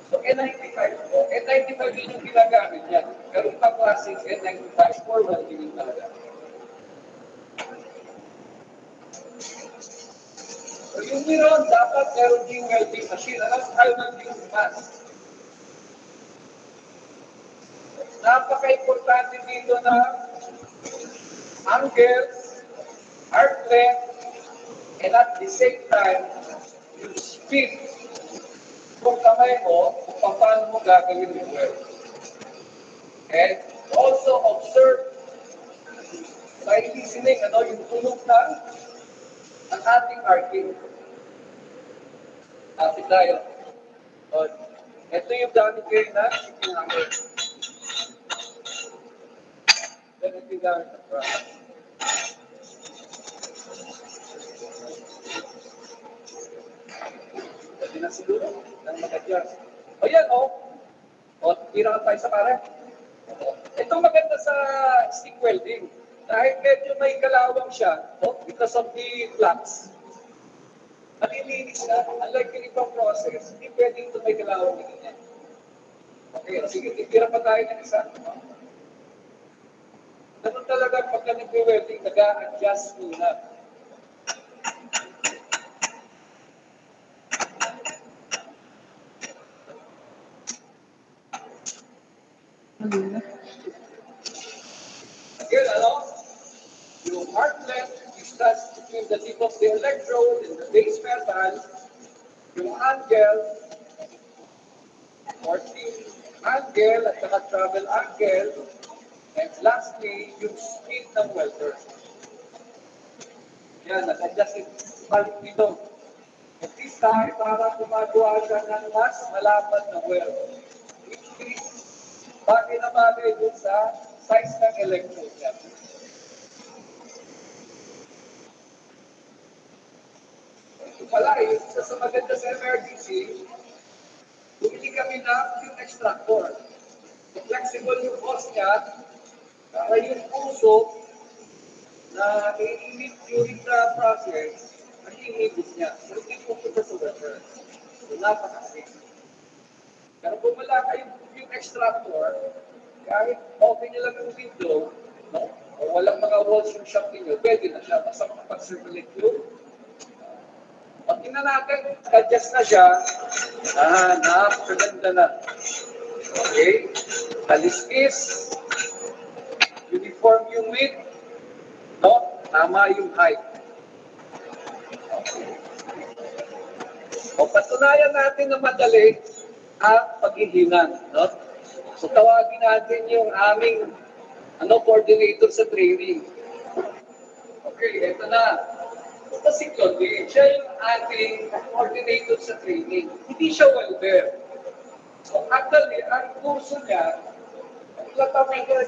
So N95 po. N95 din yung ginagamit niya. Pero itong klaseng N95 for welding yung talaga. So yung meron, dapat meron din welding machine. Alam sa welding mask. Napaka-importante dito na angles, arc length, and at the same time, yung speed kung kamay mo, kung paano mo gagawin yung weld. And also observe by listening, yung tunog ng ating arcing. Tapos tayo. Ito yung gamit kayo na shipping number. Ito yung gamit na product. Pwede na siguro ng mag-adjust. O yan, tira ka tayo sa pare. Ito maganda sa stick welding. Dahil medyo may kalawang siya, because of the flux. Malilinis na. Unlike yung ibang process, hindi pwedeng ito may kalawang ganyan. Okay, sige, titira pa tayo ng isa. Ganun talaga pagka nag-welding, nag-a-adjust muna. Again, yung arc length is touched between the tip of the electrode and the base metal. Yung angle, working angle at saka travel angle. And lastly, yung speed ng welder. Yan, nag-adjust yung balik dito. At this time, para gumagawa siya ng mas malapad na weld. Which is, bagay na bagay dun sa size ng electrode niya. Ito pala, isa sa maganda sa emergency, bumili kami ng yung extractor. Flexible yung hose niya, para yung puso na i-init during the process, ang inibig niya. So, hindi pupunta sa welder. So, napaka-safe. Pero kung wala kayong yung extractor, kahit okay nyo lang yung window, o walang mga holes yung shop ninyo, pwede na siya. Basta makapag-circulate yung. Pag tingnan natin, adjust na siya, napakaganda na. Okay? Kaliskis, uniform yung width, tama yung height. O patunayan natin na madali ang paghihinan. So tawagin natin yung aming coordinator sa training. Okay, ito na. Ito si Claudine. Siya yung ating coordinator sa training. Hindi siya welder. So actually, ang kurso niya, naglatamay ka na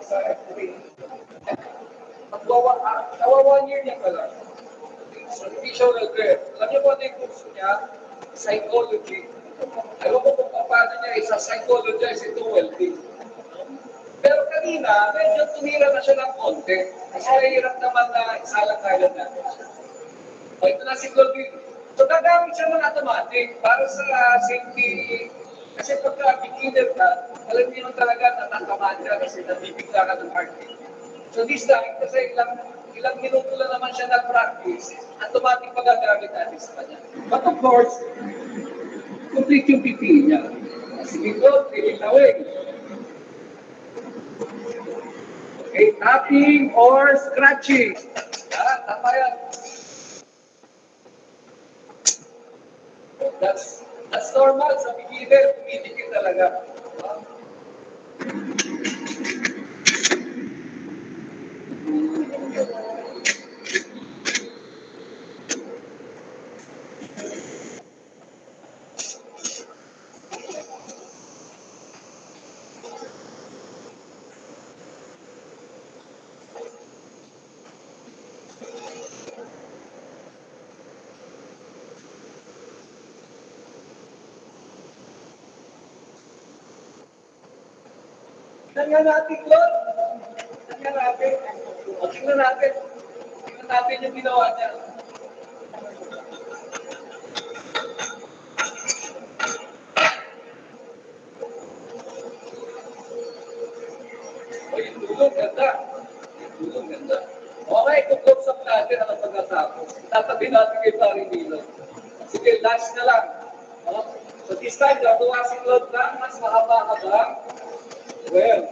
sa training. Nawa 1 year niya pala. So, hindi siya welder. Alam niyo po ano yung kurso niya? Psychology. Alam ko kung paano niya isa psychologize itong welding. Pero kanina, medyo tumira na siya ng konti. Kasi mahirap naman na isalang-kalan natin siya. O, ito na si Claudine. So, gagamit siya ng automatic para sa safety. Kasi pagka beginner ka, alam niyo talaga natatamaan ka kasi nabibigla ka ng heartbeat. So this time, kasi ilang minuto lang naman siya nag-practice, automatic magagamit natin sa kanya. But of course, complete yung PPE niya. Sige po, tilitawin. Okay, tapping or scratching. Tama yan. That's normal sa beginner, kumidikit talaga. Tingnan natin, Lord. Tingnan natin. Tingnan natin. Tingnan natin yung ginawa niya. O, yung tulong, ganda. Yung tulong, ganda. Okay, close up natin ang pagkatapos. Tatabi natin kay Paring Milo. Sige, last na lang. So this time, gagawa si Claude na mas mahaba ka ba? Well,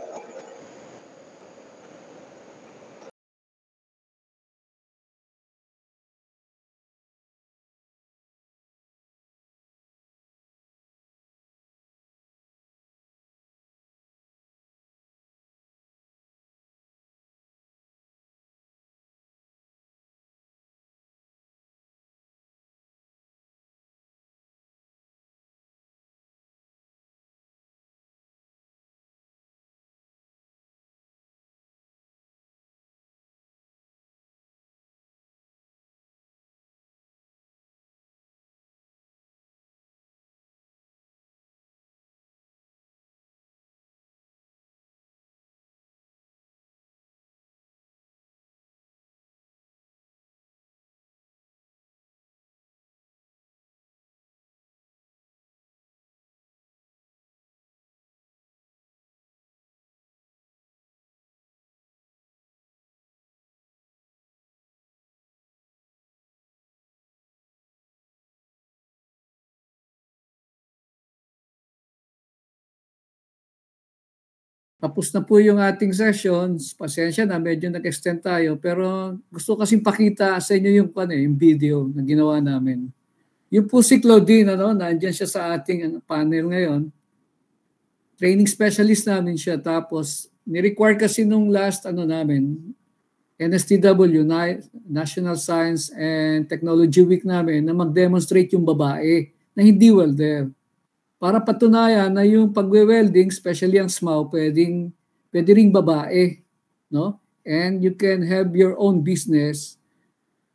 Tapos na po yung ating sessions. Pasensya na, medyo nag-extend tayo. Pero gusto kasing pakita sa inyo yung video na ginawa namin. Yung po si Claudine, nandiyan siya sa ating panel ngayon. Training specialist namin siya. Tapos, ni-require kasi nung last namin, NSTW, National Science and Technology Week namin, na mag-demonstrate yung babae na hindi welder. Para patunayan na yung pagwe-welding, especially ang SMAW, pwede ring babae, no? And you can have your own business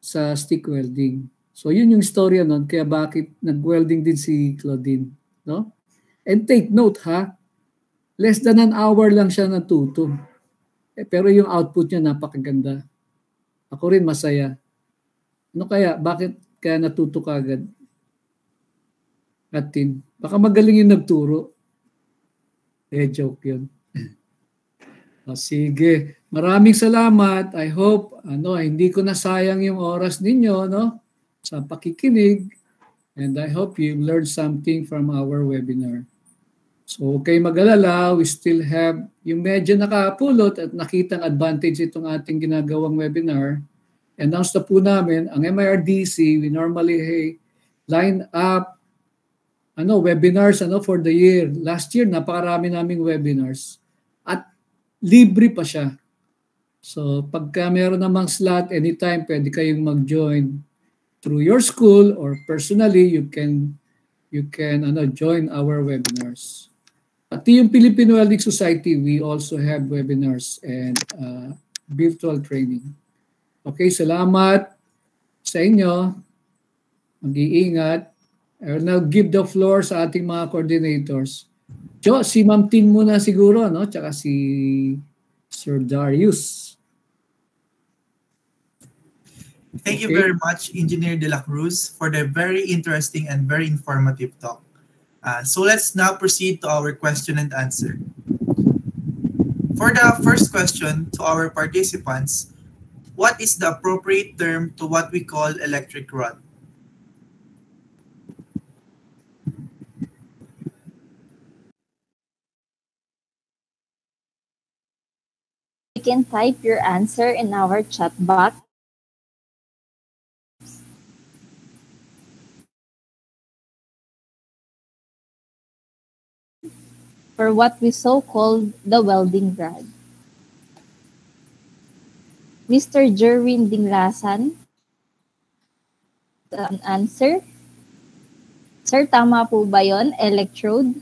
sa stick welding. So yun yung istorya nun, kaya bakit nag-welding din si Claudine, no? And take note ha, less than an hour lang siya natuto. Pero yung output niya napakaganda. Ako rin masaya. Ano kaya, bakit kaya natuto ka agad? Atin. Baka magaling yung nagturo. Joke yun. Sige. Maraming salamat. I hope hindi ko nasayang yung oras ninyo sa pakikinig. And I hope you learned something from our webinar. So, okay mag-alala. We still have yung medyo nakapulot at nakitang advantage itong ating ginagawang webinar. Announce na po namin, ang MIRDC, we normally line up webinars for the year. Last year, napakarami naming webinars. At libre pa siya. So, pagka meron namang slot, anytime, pwede kayong mag-join through your school or personally, you can join our webinars. Pati yung Philippine Welding Society, we also have webinars and virtual training. Okay, salamat sa inyo. Mag-iingat. I will now give the floor sa ating mga coordinators. Si Ma'am Tin muna siguro, tsaka si Sir Darius. Thank you very much, Engineer De La Cruz, for the very interesting and very informative talk. So let's now proceed to our question and answer. For the first question to our participants, what is the appropriate term to what we call electric rod? You can type your answer in our chat box. for what we so-called the welding rod? Mr. Jerwin Dinglasan, an answer. Sir, tama po ba yun? Electrode?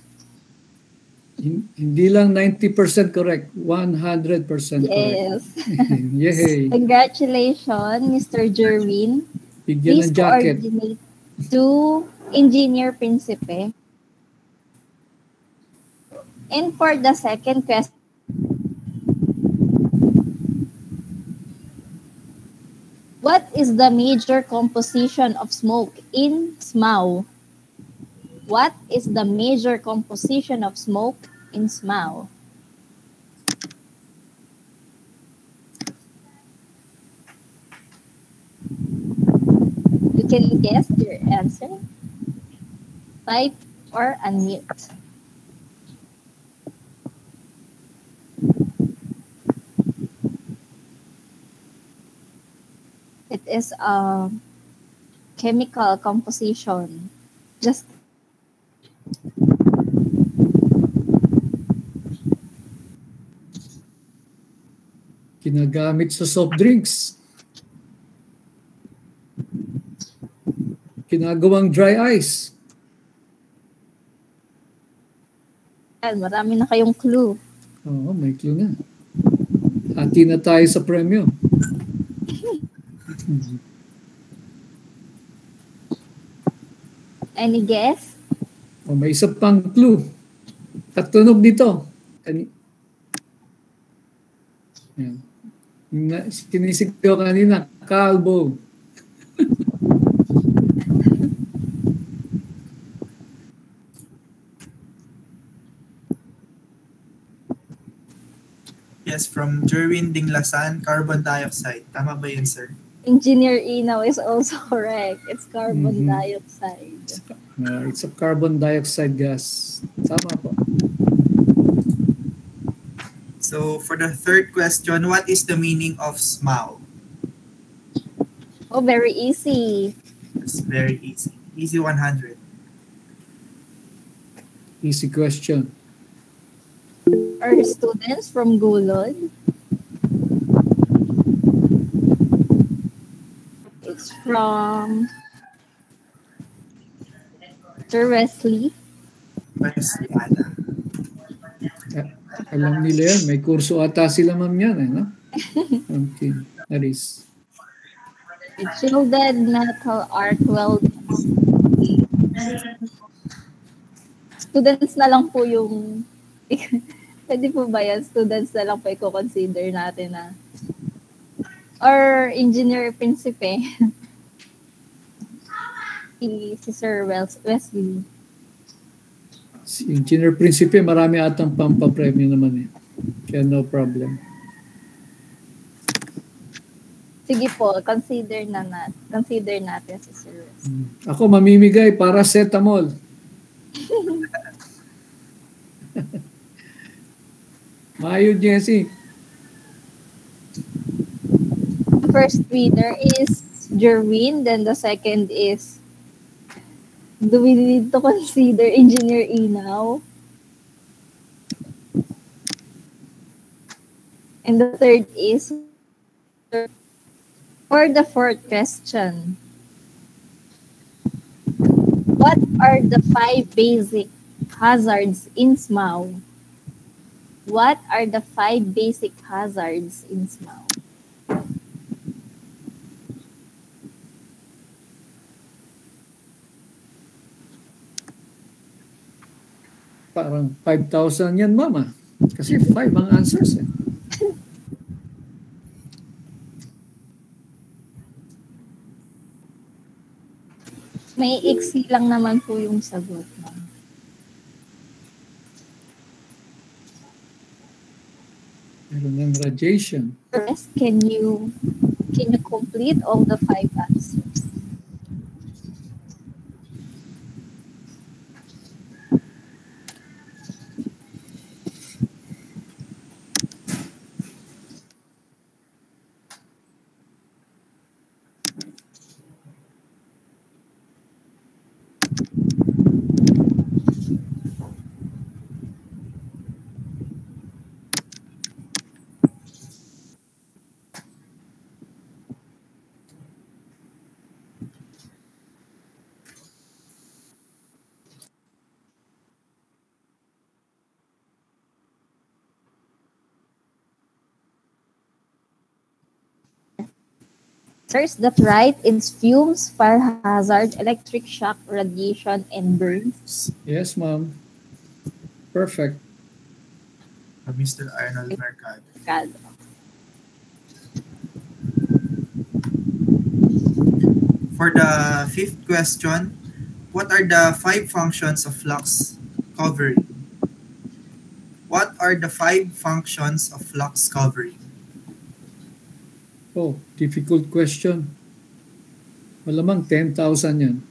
Hindi lang 90% correct, 100% correct. Yes. Yay! Congratulations, Mr. Jerwin. Bigyan Please ng jacket. coordinate to Engineer Principe. And for the second question, what is the major composition of smoke in SMAU? What is the major composition of smoke in SMAU? You can guess your answer. Type or unmute. It is a chemical composition. Just Ginagamit sa soft drinks. Ginagawang dry ice. marami na kayong clue. Oo, may clue na. Hati na tayo sa premyo. Any guess? O, may isa pang clue. Katunog dito. Yan. Sinisig ko kanina, kalbo. Yes, from Jerwin Dinglasan, carbon dioxide. Tama ba yun, sir? Engineer Inaw is also correct. It's carbon dioxide. It's a carbon dioxide gas. Tama po. So, for the third question, what is the meaning of SMAU? Oh, very easy. It's very easy. Easy 100. Easy question. Our students from Gulod. It's from Sir Wesley. Wesley Ada. Alam nila yan. May kurso ata sila, ma'am, yan. Eh, no? Okay. Aris. Shielded metal arc welding. Students na lang po yung... Pwede po ba yan? Students na lang po i-consider natin na. Or Engineer Principe. si Sir Wesley. Si Engineer Principe, marami atang pampapremyo naman eh. Kaya no problem. Sige po, consider natin si Sir Wesley. Ako mamimigay paracetamol. Mayo, Jesse. The first winner is Jerwin, then the second is, do we need to consider Engineer Inaw? And the third is, for the fourth question, what are the 5 basic hazards in SMAU? What are the 5 basic hazards in SMAU? Parang 5,000 yan, mama. Kasi 5 ang answers eh. May iksi lang naman po yung sagot. Meron ng radiation. First, can you complete all the 5 answers? Sir, is that right? It's fumes, fire hazard, electric shock, radiation, and burns. Yes, ma'am. Perfect. Mr. Arnold Mercado. God. For the fifth question, what are the 5 functions of flux covering? What are the 5 functions of flux covering? Oh, difficult question. Malamang 10,000 yan.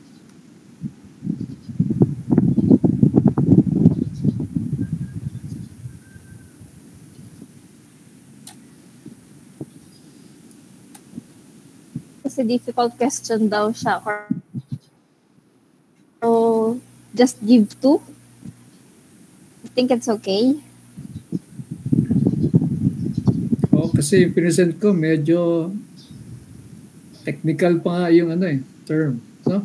Kasi difficult question daw siya. So, just give 2. I think it's okay. Oh, kasi yung present ko medyo technical pa nga yung term, no?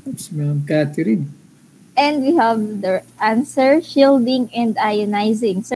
Oops, Ma'am Catherine. And we have the answer, shielding and ionizing.